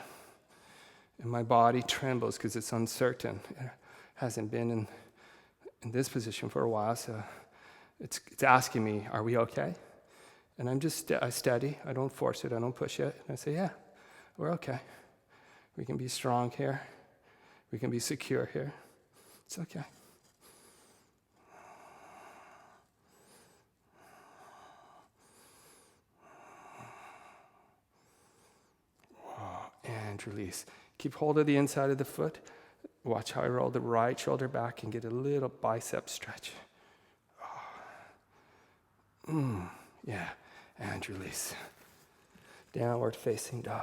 Speaker 1: and my body trembles because it's uncertain. It hasn't been in this position for a while, so it's asking me, are we okay? And I'm just steady. I don't force it. I don't push it. And I say, yeah, we're okay. We can be strong here. We can be secure here. It's okay. And release. Keep hold of the inside of the foot. Watch how I roll the right shoulder back and get a little bicep stretch. Yeah, and release. Downward facing dog.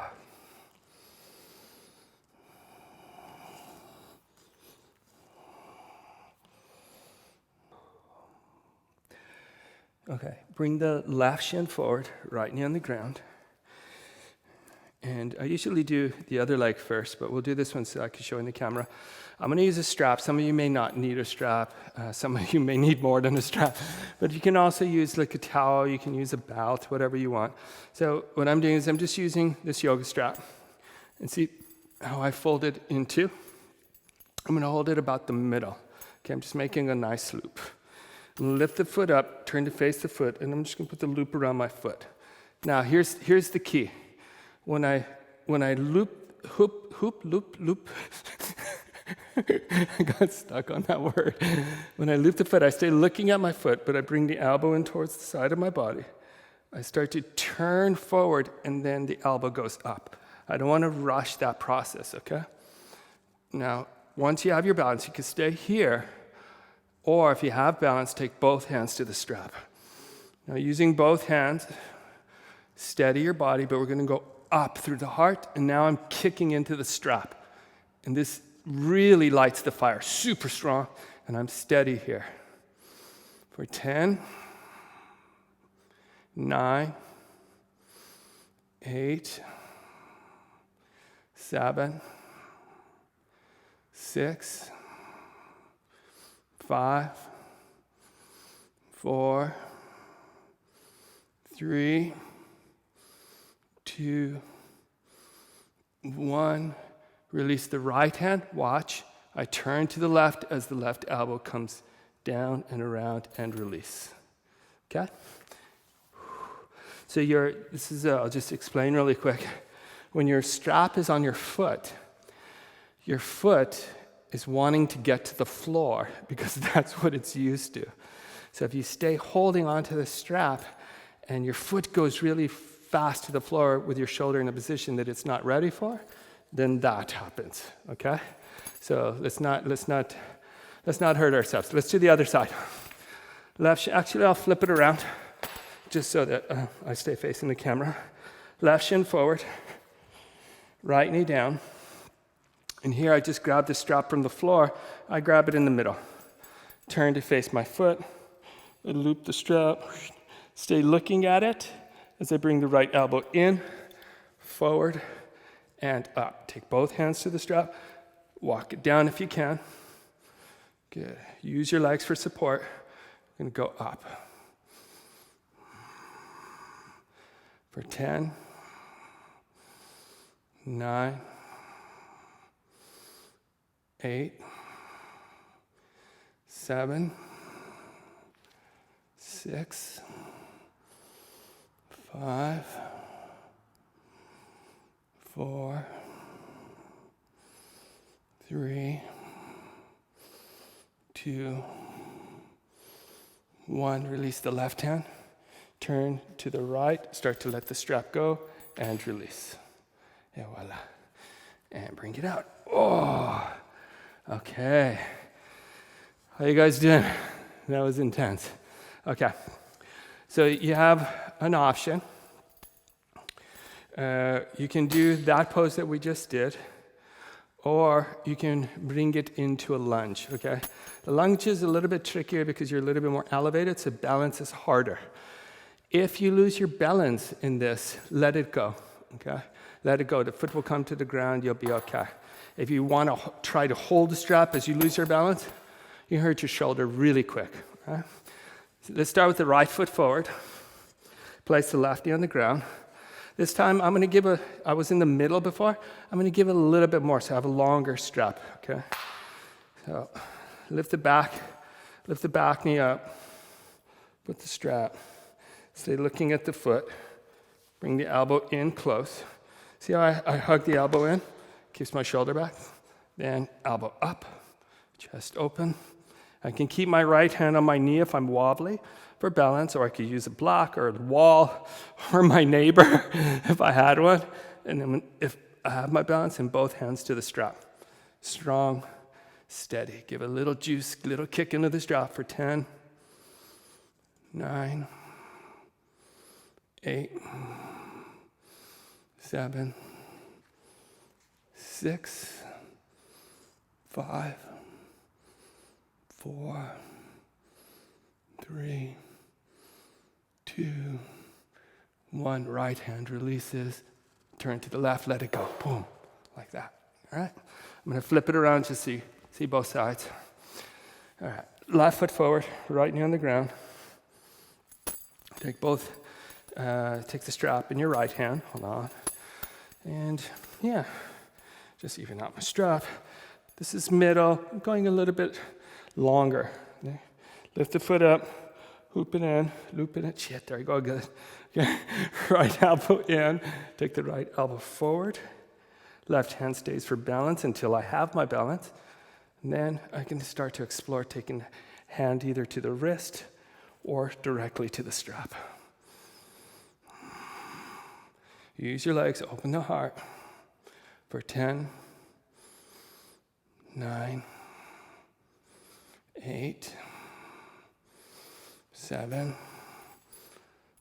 Speaker 1: Okay, bring the left shin forward, right knee on the ground. And I usually do the other leg first, but we'll do this one so I can show in the camera. I'm going to use a strap. Some of you may not need a strap. Some of you may need more than a strap. But you can also use like a towel. You can use a belt, whatever you want. So what I'm doing is I'm just using this yoga strap. And see how I fold it into? I'm going to hold it about the middle. Okay, I'm just making a nice loop. Lift the foot up, turn to face the foot, and I'm just going to put the loop around my foot. Now, here's the key. When I loop, loop, I got stuck on that word. When I loop the foot, I stay looking at my foot, but I bring the elbow in towards the side of my body. I start to turn forward, and then the elbow goes up. I don't want to rush that process, okay? Now, once you have your balance, you can stay here, or if you have balance, take both hands to the strap. Now, using both hands, steady your body, but we're going to go up through the heart, and now I'm kicking into the strap. And this really lights the fire, super strong, and I'm steady here. For 10, 9, 8, 7, 6, 5, 4, 3, 2, 1. Release the right hand. Watch. I turn to the left as the left elbow comes down and around and release. Okay? So I'll just explain really quick. When your strap is on your foot is wanting to get to the floor because that's what it's used to. So if you stay holding onto the strap and your foot goes really fast to the floor with your shoulder in a position that it's not ready for, then that happens, okay? So let's not hurt ourselves. Let's do the other side. Actually, I'll flip it around just so that I stay facing the camera. Left shin forward, right knee down. And here I just grab the strap from the floor. I grab it in the middle. Turn to face my foot. I loop the strap. Stay looking at it as I bring the right elbow in, forward, and up. Take both hands to the strap. Walk it down if you can. Good. Use your legs for support. We're going to go up. For 10, 9, 8, 7, 6, 5, 4, 3, 2, 1. Release the left hand. Turn to the right. Start to let the strap go and release. Et voila. And bring it out. Oh, okay. How you guys doing? That was intense. Okay. So you have an option. You can do that pose that we just did, or you can bring it into a lunge, okay? The lunge is a little bit trickier because you're a little bit more elevated, so balance is harder. If you lose your balance in this, let it go, okay? Let it go. The foot will come to the ground, you'll be okay. If you want to try to hold the strap as you lose your balance, you hurt your shoulder really quick, okay? So let's start with the right foot forward. Place the left knee on the ground. This time, I'm going to give I was in the middle before, I'm going to give it a little bit more, so I have a longer strap, okay? So lift the back knee up, put the strap, stay looking at the foot, bring the elbow in close. See how I hug the elbow in? Keeps my shoulder back. Then elbow up, chest open. I can keep my right hand on my knee if I'm wobbly for balance, or I could use a block or a wall or my neighbor if I had one. And then if I have my balance, and both hands to the strap. Strong, steady. Give a little juice, little kick into the strap for 10, 9, 8, 7, 6, 5, 4, 3, 2, 1. Right hand releases. Turn to the left, let it go. Boom. Like that. All right? I'm going to flip it around just so you see both sides. All right. Left foot forward, right knee on the ground. Take the strap in your right hand. Hold on. And yeah, just even out my strap. This is middle. I'm going a little bit longer. Okay. Lift the foot up, hoop it in, loop it in. Shit, there you go, good. Okay. Right elbow in, take the right elbow forward. Left hand stays for balance until I have my balance. And then I can start to explore taking hand either to the wrist or directly to the strap. Use your legs, open the heart for 10, 9, 8, 7,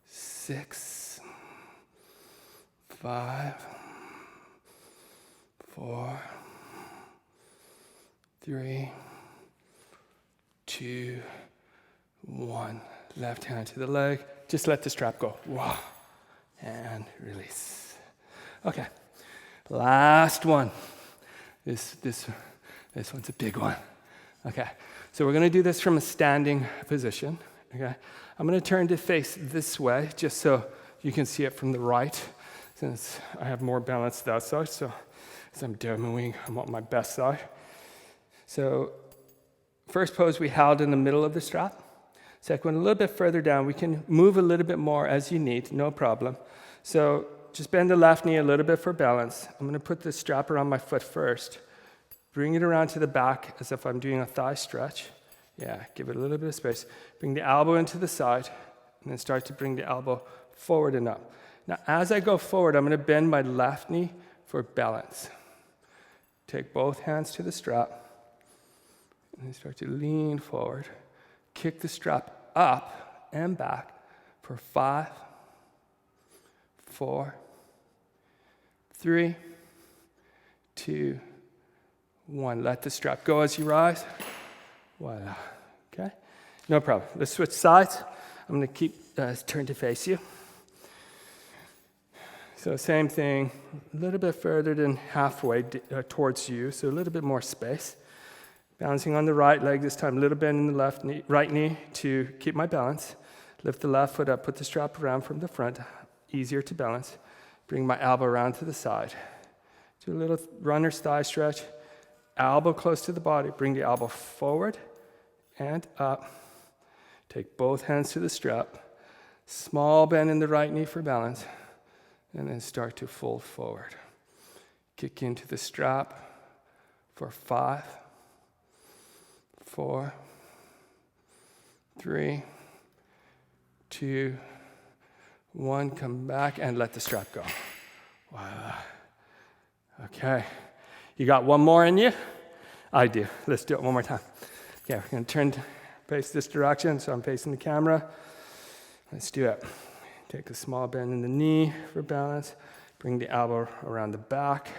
Speaker 1: 6, 5, 4, 3, 2, 1. Left hand to the leg. Just let the strap go. Wow. And release. Okay. Last one. This one's a big one. Okay. So we're going to do this from a standing position. Okay. I'm going to turn to face this way just so you can see it from the right, since I have more balance that side. So as I'm demoing, I'm on my best side. So first pose we held in the middle of the strap. Second one, a little bit further down. We can move a little bit more as you need, no problem. So just bend the left knee a little bit for balance. I'm going to put the strap around my foot first. Bring it around to the back as if I'm doing a thigh stretch. Yeah, give it a little bit of space. Bring the elbow into the side, and then start to bring the elbow forward and up. Now, as I go forward, I'm going to bend my left knee for balance. Take both hands to the strap, and then start to lean forward. Kick the strap up and back for 5, 4, 3, 2, 1. Let the strap go as you rise. Voila. Okay? No problem. Let's switch sides. I'm going to keep turn to face you. So same thing, a little bit further than halfway towards you, so a little bit more space. Balancing on the right leg this time, a little bend in the left knee, right knee to keep my balance. Lift the left foot up, put the strap around from the front, easier to balance. Bring my elbow around to the side. Do a little runner's thigh stretch. Elbow close to the body, bring the elbow forward and up. Take both hands to the strap. Small bend in the right knee for balance. And then start to fold forward. Kick into the strap for 5, 4, 3, 2, 1. Come back and let the strap go. Voila. Okay. You got one more in you? I do. Let's do it one more time. Okay, we're going to turn face this direction, so I'm facing the camera. Let's do it. Take a small bend in the knee for balance. Bring the elbow around the back.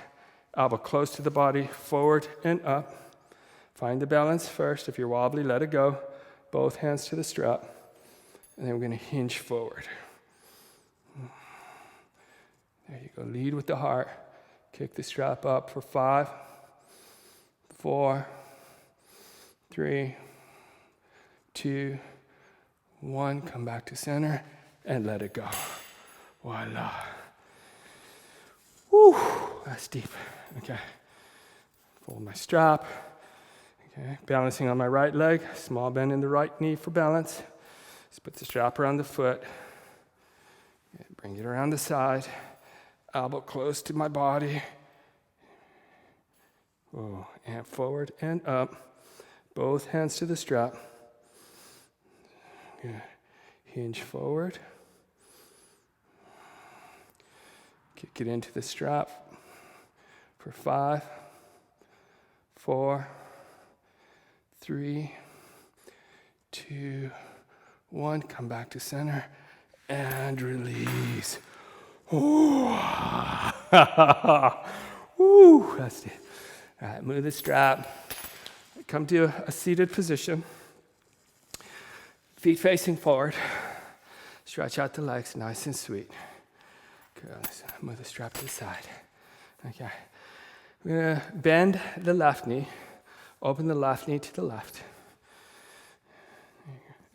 Speaker 1: Elbow close to the body, forward and up. Find the balance first. If you're wobbly, let it go. Both hands to the strap. And then we're going to hinge forward. There you go. Lead with the heart. Kick the strap up for 5, 4, 3, 2, 1. Come back to center. And let it go. Voila. Woo, that's deep. Okay. Fold my strap. Okay, balancing on my right leg. Small bend in the right knee for balance. Just put the strap around the foot. Okay, bring it around the side. Elbow close to my body. Oh, and forward and up. Both hands to the strap. Okay. Hinge forward. Kick it into the strap for 5, 4, 3, 2, 1. Come back to center and release. Ooh, Ooh. That's it. All right, move the strap. Come to a seated position. Feet facing forward. Stretch out the legs, nice and sweet. Good. Let's move the strap to the side. Okay. We're going to bend the left knee. Open the left knee to the left.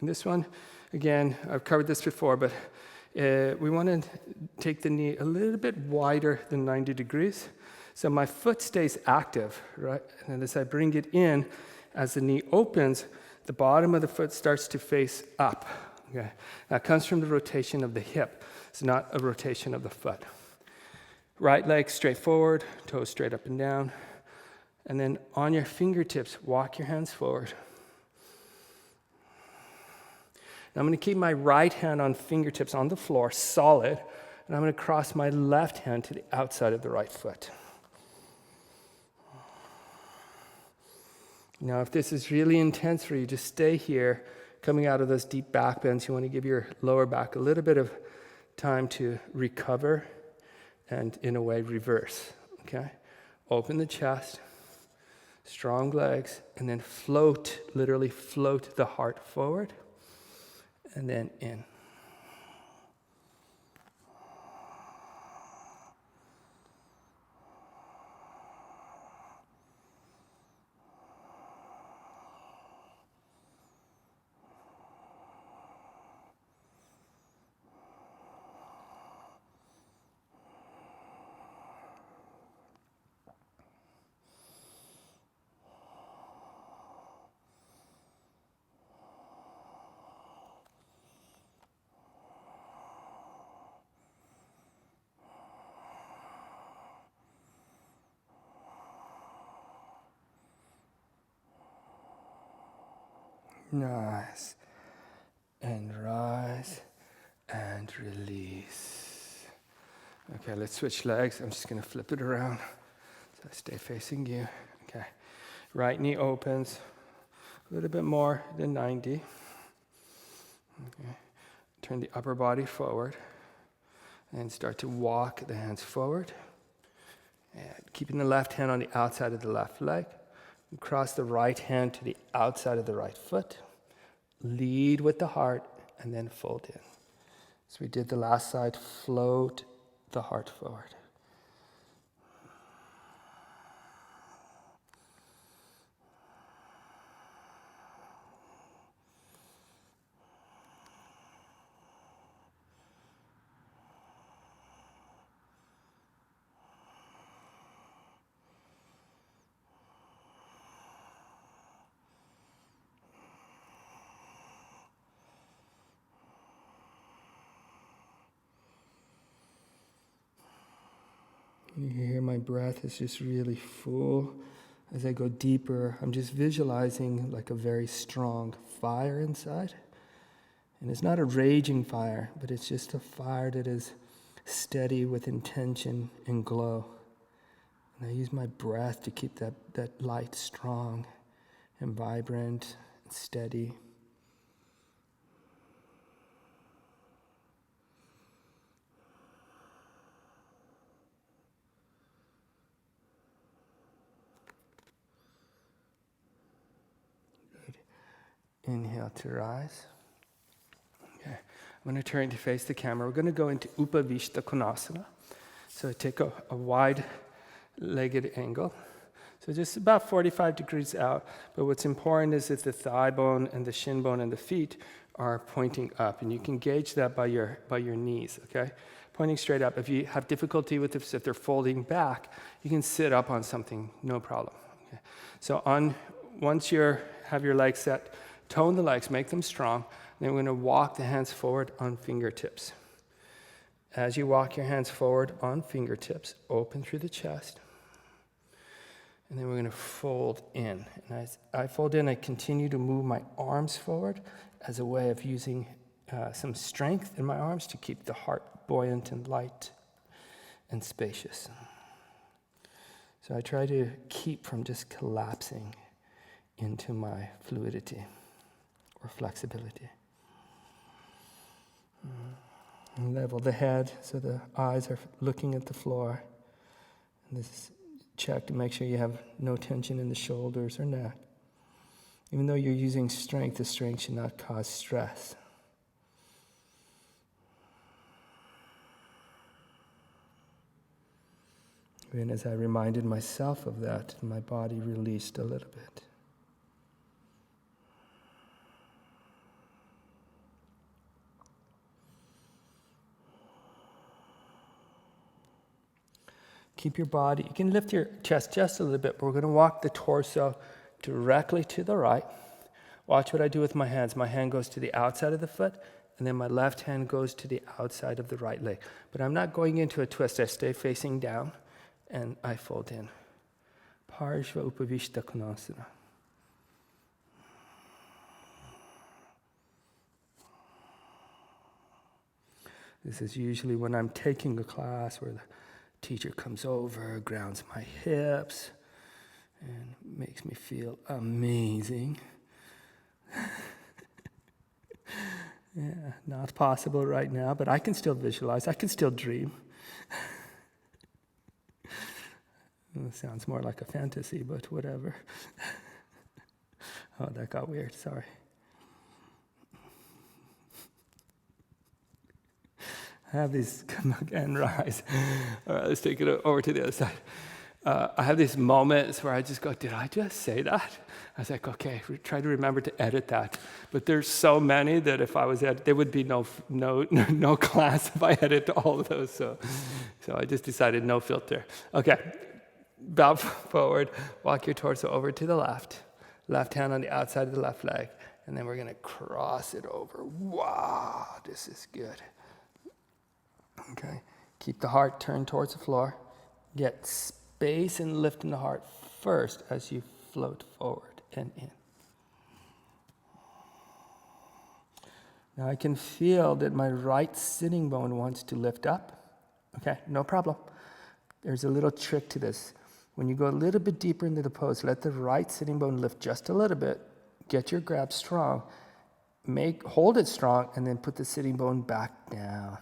Speaker 1: And this one, again, I've covered this before, but we want to take the knee a little bit wider than 90 degrees. So my foot stays active, right? And as I bring it in, as the knee opens, the bottom of the foot starts to face up. Okay. That comes from the rotation of the hip. It's not a rotation of the foot. Right leg straight forward, toes straight up and down. And then on your fingertips, walk your hands forward. Now I'm going to keep my right hand on fingertips on the floor, solid. And I'm going to cross my left hand to the outside of the right foot. Now, if this is really intense for you, just stay here. Coming out of those deep back bends, you want to give your lower back a little bit of time to recover and, in a way, reverse. Okay? Open the chest, strong legs, and then float, literally float the heart forward, and then in. Nice. And rise and release. Okay, let's switch legs. I'm just going to flip it around so I stay facing you. Okay. Right knee opens a little bit more than 90. Okay. Turn the upper body forward and start to walk the hands forward. And keeping the left hand on the outside of the left leg. Cross the right hand to the outside of the right foot. Lead with the heart and then fold in. So we did the last side, float the heart forward. You hear my breath is just really full. As I go deeper, I'm just visualizing like a very strong fire inside. And it's not a raging fire, but it's just a fire that is steady with intention and glow. And I use my breath to keep that light strong and vibrant and steady. Inhale to rise. Okay. I'm going to turn to face the camera. We're going to go into Upavishta Konasana. So take a wide-legged angle. So just about 45 degrees out. But what's important is that the thigh bone and the shin bone and the feet are pointing up. And you can gauge that by your knees, okay? Pointing straight up. If you have difficulty with this, if they're folding back, you can sit up on something, no problem. Okay. So once you have your legs set, tone the legs, make them strong. Then we're going to walk the hands forward on fingertips. As you walk your hands forward on fingertips, open through the chest. And then we're going to fold in. And as I fold in, I continue to move my arms forward as a way of using some strength in my arms to keep the heart buoyant and light and spacious. So I try to keep from just collapsing into my fluidity or flexibility. Level the head so the eyes are looking at the floor. And this is check to make sure you have no tension in the shoulders or neck. Even though you're using strength, the strength should not cause stress. And as I reminded myself of that, my body released a little bit. Keep your body, you can lift your chest just a little bit, but we're going to walk the torso directly to the right. Watch what I do with my hands. My hand goes to the outside of the foot, and then my left hand goes to the outside of the right leg. But I'm not going into a twist. I stay facing down, and I fold in. Parshva Upavishta Konasana. This is usually when I'm taking a class where the teacher comes over, grounds my hips, and makes me feel amazing. Yeah, not possible right now, but I can still visualize. I can still dream. It sounds more like a fantasy, but whatever. Oh, that got weird. Sorry. I have these, come again, rise. All right, let's take it over to the other side. I have these moments where I just go, did I just say that? I was like, okay, try to remember to edit that. But there's so many that if I was there would be no class if I edit all of those. So I just decided no filter. Okay, bow forward, walk your torso over to the left. Left hand on the outside of the left leg. And then we're going to cross it over. Wow, this is good. Okay, keep the heart turned towards the floor. Get space and lift in the heart first as you float forward and in. Now I can feel that my right sitting bone wants to lift up. Okay, no problem. There's a little trick to this. When you go a little bit deeper into the pose, let the right sitting bone lift just a little bit. Get your grab strong. Hold it strong, and then put the sitting bone back down.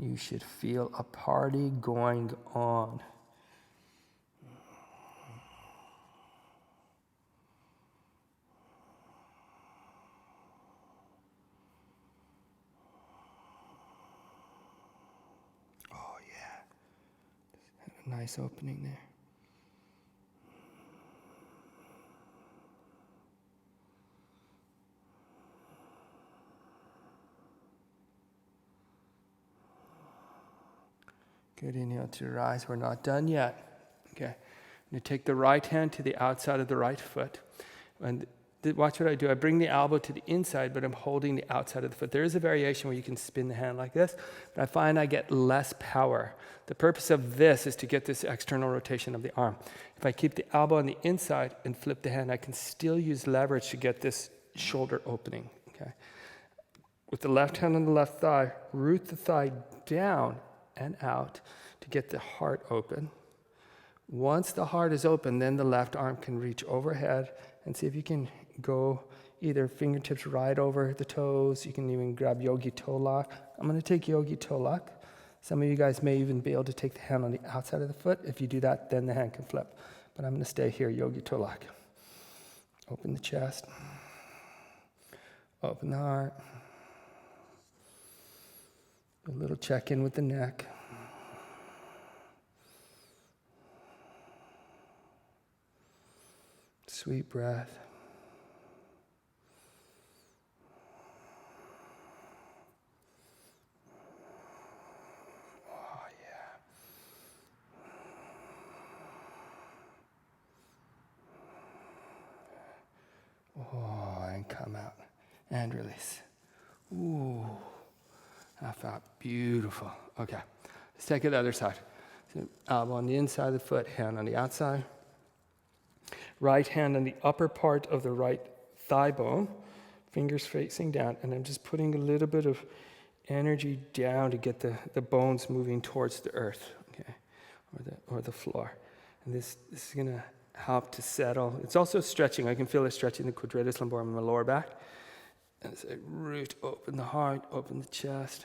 Speaker 1: You should feel a party going on. Nice opening there. Good, inhale to rise. We're not done yet. Okay. I'm going to take the right hand to the outside of the right foot. And watch what I do. I bring the elbow to the inside, but I'm holding the outside of the foot. There is a variation where you can spin the hand like this, but I find I get less power. The purpose of this is to get this external rotation of the arm. If I keep the elbow on the inside and flip the hand, I can still use leverage to get this shoulder opening. Okay. With the left hand on the left thigh, root the thigh down and out to get the heart open. Once the heart is open, then the left arm can reach overhead and see if you can go either fingertips right over the toes. You can even grab yogi toe lock. I'm going to take yogi toe lock. Some of you guys may even be able to take the hand on the outside of the foot. If you do that, then the hand can flip. But I'm going to stay here, yogi toe lock. Open the chest. Open the heart. A little check-in with the neck. Sweet breath. Oh, yeah. Oh, and come out. And release. Ooh. That felt beautiful. Okay, let's take it the other side. So elbow on the inside of the foot, hand on the outside. Right hand on the upper part of the right thigh bone, fingers facing down, and I'm just putting a little bit of energy down to get the bones moving towards the earth, okay, or the floor. And this is going to help to settle. It's also stretching. I can feel it stretching the quadratus lumborum in my lower back. And as I root, open the heart, open the chest.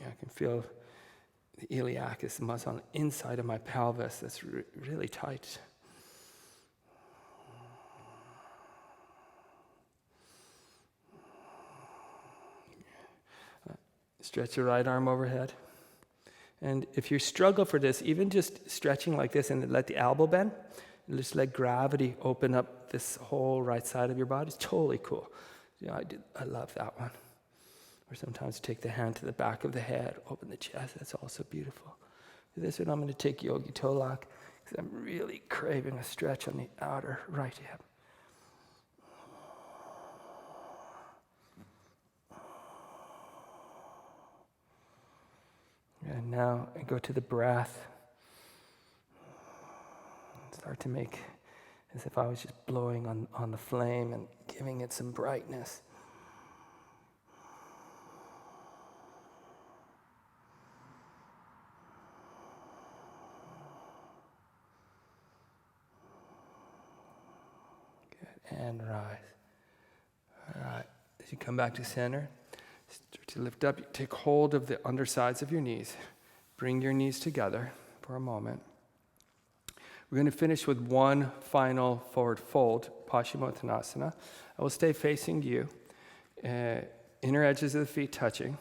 Speaker 1: Yeah, I can feel the iliacus muscle on the inside of my pelvis that's really tight. Stretch your right arm overhead. And if you struggle for this, even just stretching like this and let the elbow bend, and just let gravity open up this whole right side of your body. It's totally cool. Yeah, I love that one. Or sometimes take the hand to the back of the head, open the chest. That's also beautiful. For this one, I'm going to take yogi toe lock because I'm really craving a stretch on the outer right hip. And now I go to the breath. Start to make as if I was just blowing on the flame and giving it some brightness. Good, and rise. All right, as you come back to center, start to lift up. You take hold of the undersides of your knees. Bring your knees together for a moment. We're going to finish with one final forward fold, Paschimottanasana. I will stay facing you, inner edges of the feet touching.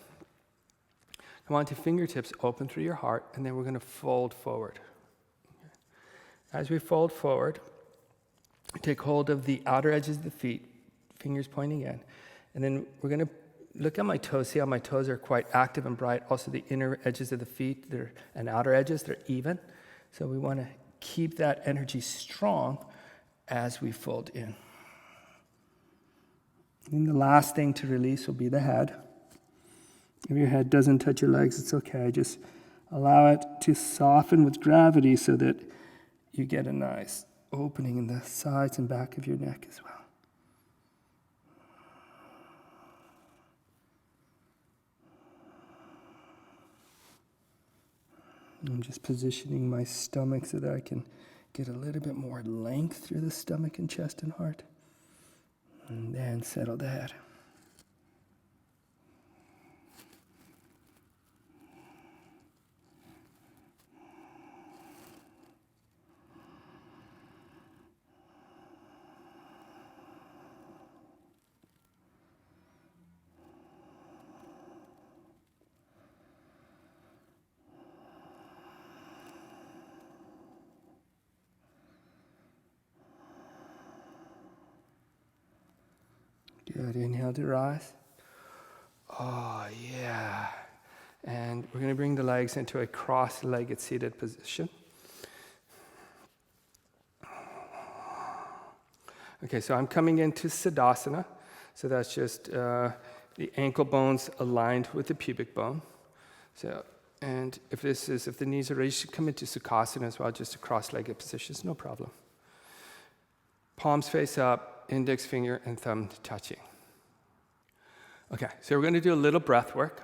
Speaker 1: Come on to fingertips open through your heart, and then we're going to fold forward. As we fold forward, take hold of the outer edges of the feet, fingers pointing in, and then we're going to look at my toes. See how my toes are quite active and bright. Also the inner edges of the feet and outer edges, they're even. So we want to keep that energy strong as we fold in. And the last thing to release will be the head. If your head doesn't touch your legs, it's okay. Just allow it to soften with gravity so that you get a nice opening in the sides and back of your neck as well. I'm just positioning my stomach so that I can get a little bit more length through the stomach and chest and heart. And then settle the head. Good. Inhale to rise. Oh, yeah. And we're going to bring the legs into a cross-legged seated position. Okay, so I'm coming into Tadasana. So that's just the ankle bones aligned with the pubic bone. So, and if the knees are raised, you should come into Sukhasana as well, just a cross-legged position, no problem. Palms face up, index finger and thumb touching. Okay, so we're going to do a little breath work,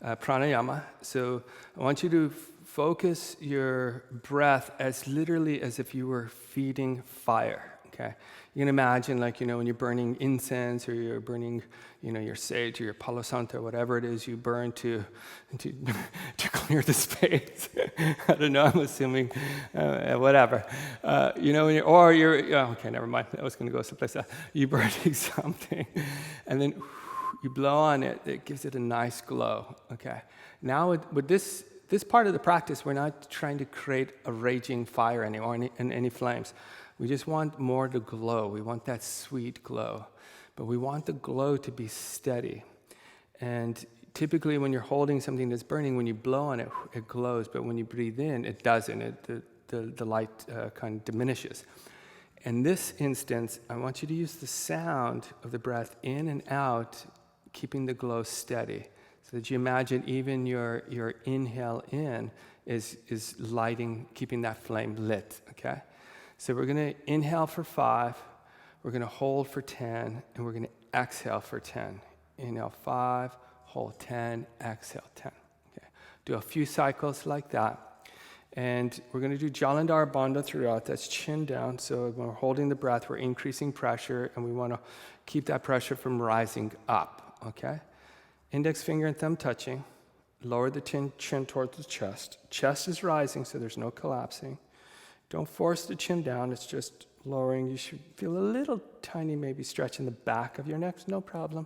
Speaker 1: pranayama. So I want you to focus your breath as literally as if you were feeding fire. Okay, you can imagine, like, when you're burning incense or you're burning, your sage or your palo santo, whatever it is you burn to clear the space. I don't know. I'm assuming, whatever. Okay, never mind. I was going to go someplace else. You're burning something, and then you blow on it. It gives it a nice glow. Okay. Now with this part of the practice, we're not trying to create a raging fire anymore, any flames. We just want more to glow. We want that sweet glow. But we want the glow to be steady. And typically when you're holding something that's burning, when you blow on it, it glows. But when you breathe in, it doesn't. The light kind of diminishes. In this instance, I want you to use the sound of the breath in and out, keeping the glow steady. So that you imagine even your inhale in is lighting, keeping that flame lit, okay? So we're going to inhale for 5, we're going to hold for 10, and we're going to exhale for 10. Inhale 5, hold 10, exhale 10. Okay. Do a few cycles like that. And we're going to do Jalandhara Bandha throughout. That's chin down. So when we're holding the breath, we're increasing pressure, and we want to keep that pressure from rising up, okay? Index finger and thumb touching. Lower the chin towards the chest. Chest is rising, so there's no collapsing. Don't force the chin down, it's just lowering. You should feel a little tiny maybe stretch in the back of your neck, no problem.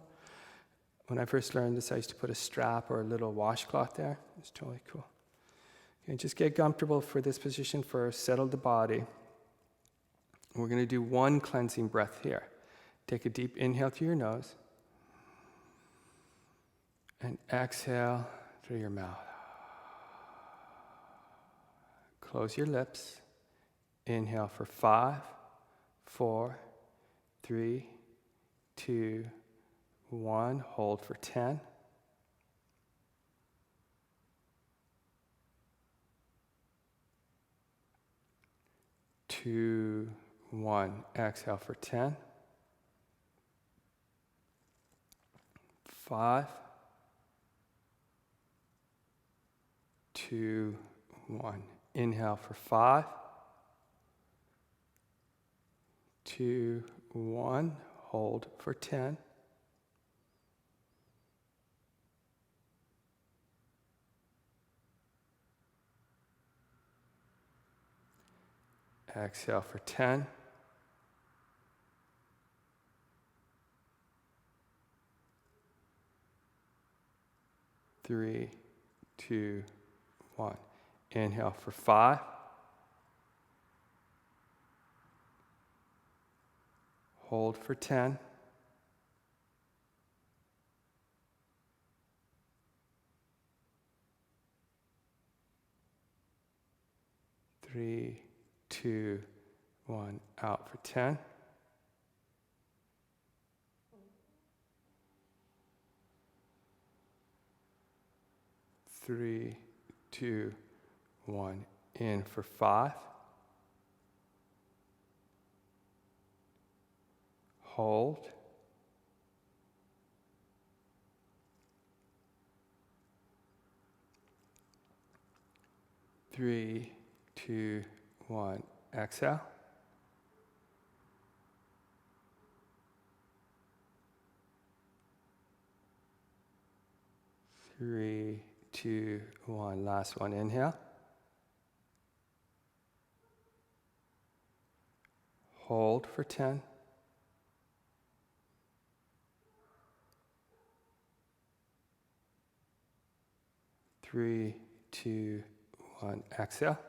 Speaker 1: When I first learned this, I used to put a strap or a little washcloth there. It's totally cool. Okay, just get comfortable for this position first, settle the body. We're going to do one cleansing breath here. Take a deep inhale through your nose. And exhale through your mouth. Close your lips. Inhale for 5, 4, 3, 2, 1. Hold for 10. Two, 1. Exhale for 10. 5, 2, 1. Inhale for 5. 2, 1. Hold for 10. Exhale for 10. 3, 2, 1. Inhale for 5. Hold for 10. 3, 2, 1. Out for 10. 3, 2, 1. In for 5. Hold. 3, 2, 1. Exhale. 3, 2, 1. Last one. Inhale. Hold for 10. 3, 2, 1. Exhale.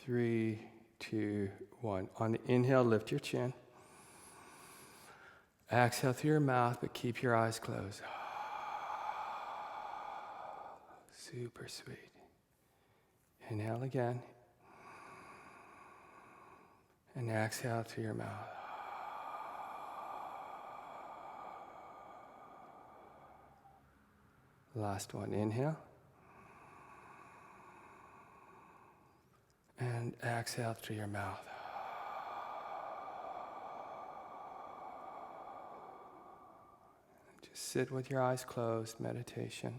Speaker 1: 3, 2, 1. On the inhale, lift your chin. Exhale through your mouth, but keep your eyes closed. Super sweet. Inhale again. And exhale through your mouth. Last one. Inhale. And exhale through your mouth. Just sit with your eyes closed, meditation.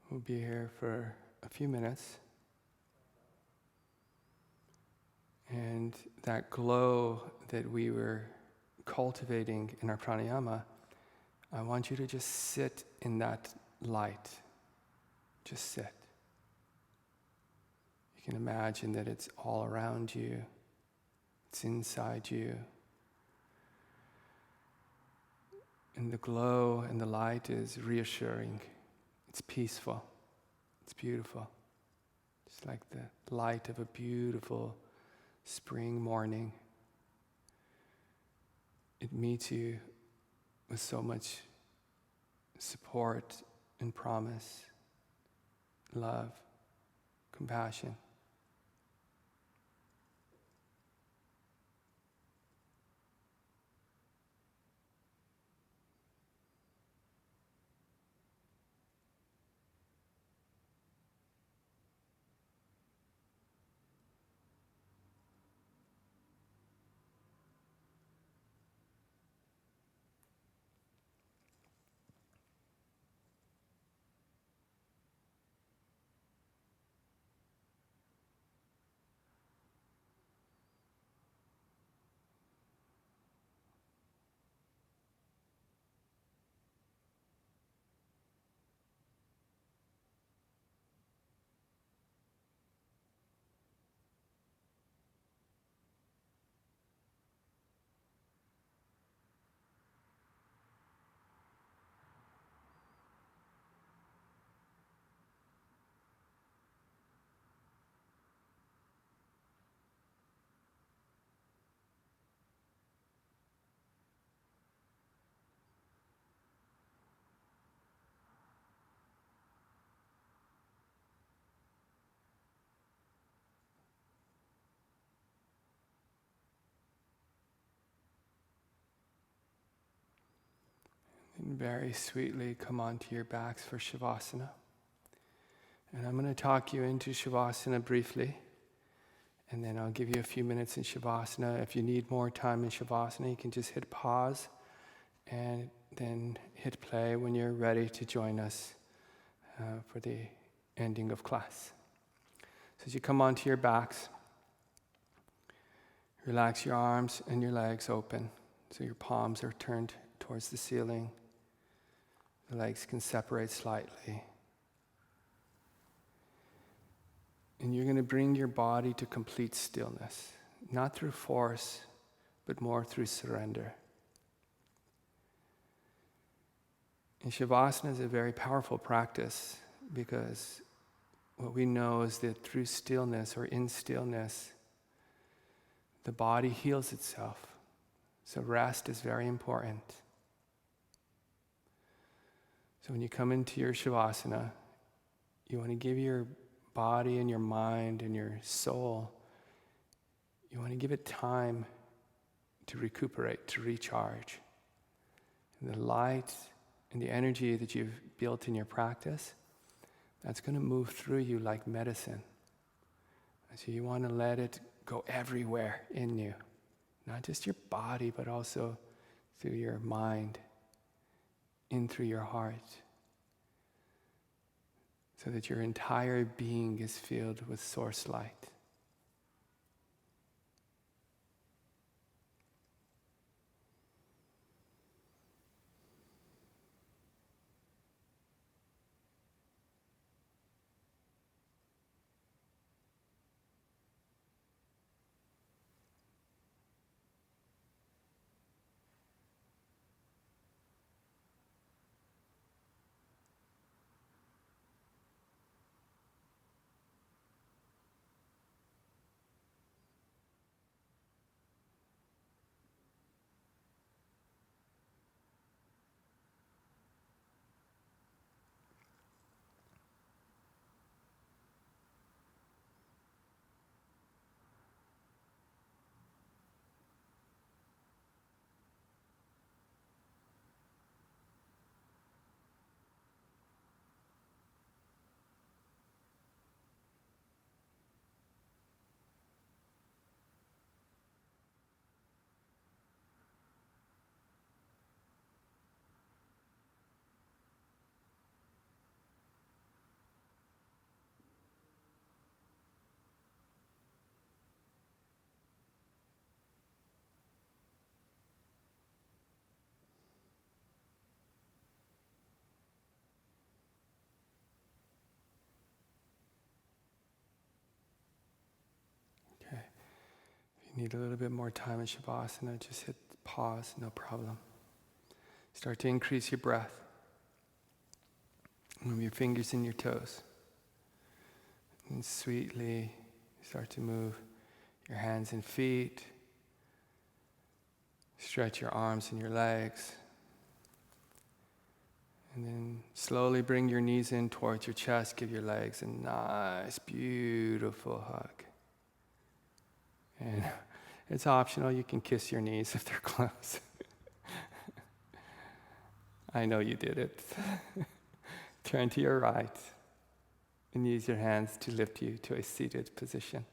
Speaker 1: We'll be here for a few minutes. And that glow that we were cultivating in our pranayama, I want you to just sit in that light. Just sit. You can imagine that it's all around you. It's inside you. And the glow and the light is reassuring. It's peaceful. It's beautiful. It's like the light of a beautiful spring morning. It meets you with so much support and promise, love, compassion. And very sweetly come onto your backs for Shavasana. And I'm going to talk you into Shavasana briefly. And then I'll give you a few minutes in Shavasana. If you need more time in Shavasana, you can just hit pause and then hit play when you're ready to join us for the ending of class. So as you come onto your backs, relax your arms and your legs open. So your palms are turned towards the ceiling. The legs can separate slightly. And you're going to bring your body to complete stillness, not through force, but more through surrender. And Shavasana is a very powerful practice because what we know is that through stillness or in stillness, the body heals itself. So rest is very important. So when you come into your Shavasana, you want to give your body and your mind and your soul, you want to give it time to recuperate, to recharge. And the light and the energy that you've built in your practice, that's going to move through you like medicine. And so you want to let it go everywhere in you, not just your body, but also through your mind, in through your heart, so that your entire being is filled with source light. Need a little bit more time in Shavasana, just hit pause, no problem. Start to increase your breath. Move your fingers and your toes. And sweetly start to move your hands and feet. Stretch your arms and your legs. And then slowly bring your knees in towards your chest. Give your legs a nice, beautiful hug. And it's optional. You can kiss your knees if they're closed. I know you did it. Turn to your right and use your hands to lift you to a seated position.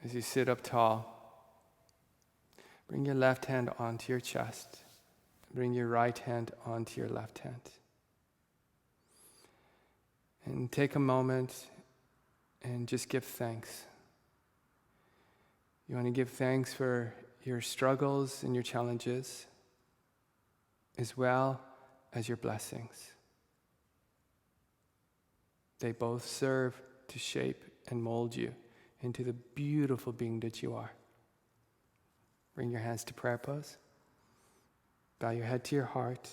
Speaker 1: As you sit up tall, bring your left hand onto your chest. Bring your right hand onto your left hand. And take a moment and just give thanks. You want to give thanks for your struggles and your challenges, as well as your blessings. They both serve to shape and mold you into the beautiful being that you are. Bring your hands to prayer pose. Bow your head to your heart.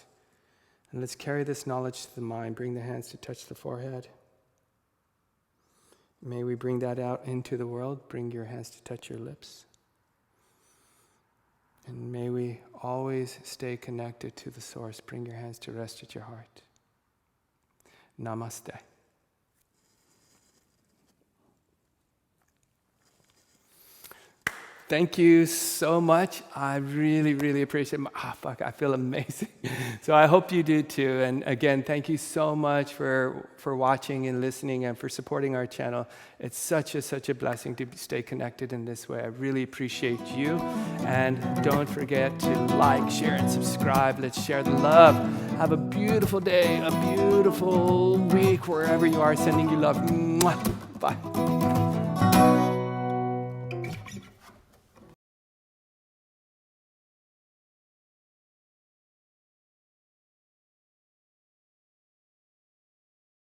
Speaker 1: And let's carry this knowledge to the mind. Bring the hands to touch the forehead. May we bring that out into the world. Bring your hands to touch your lips. And may we always stay connected to the source. Bring your hands to rest at your heart. Namaste. Thank you so much. I really, really appreciate it. I feel amazing. So I hope you do too. And again, thank you so much for watching and listening and for supporting our channel. It's such a blessing to stay connected in this way. I really appreciate you. And don't forget to like, share, and subscribe. Let's share the love. Have a beautiful day, a beautiful week, wherever you are. Sending you love. Mwah. Bye.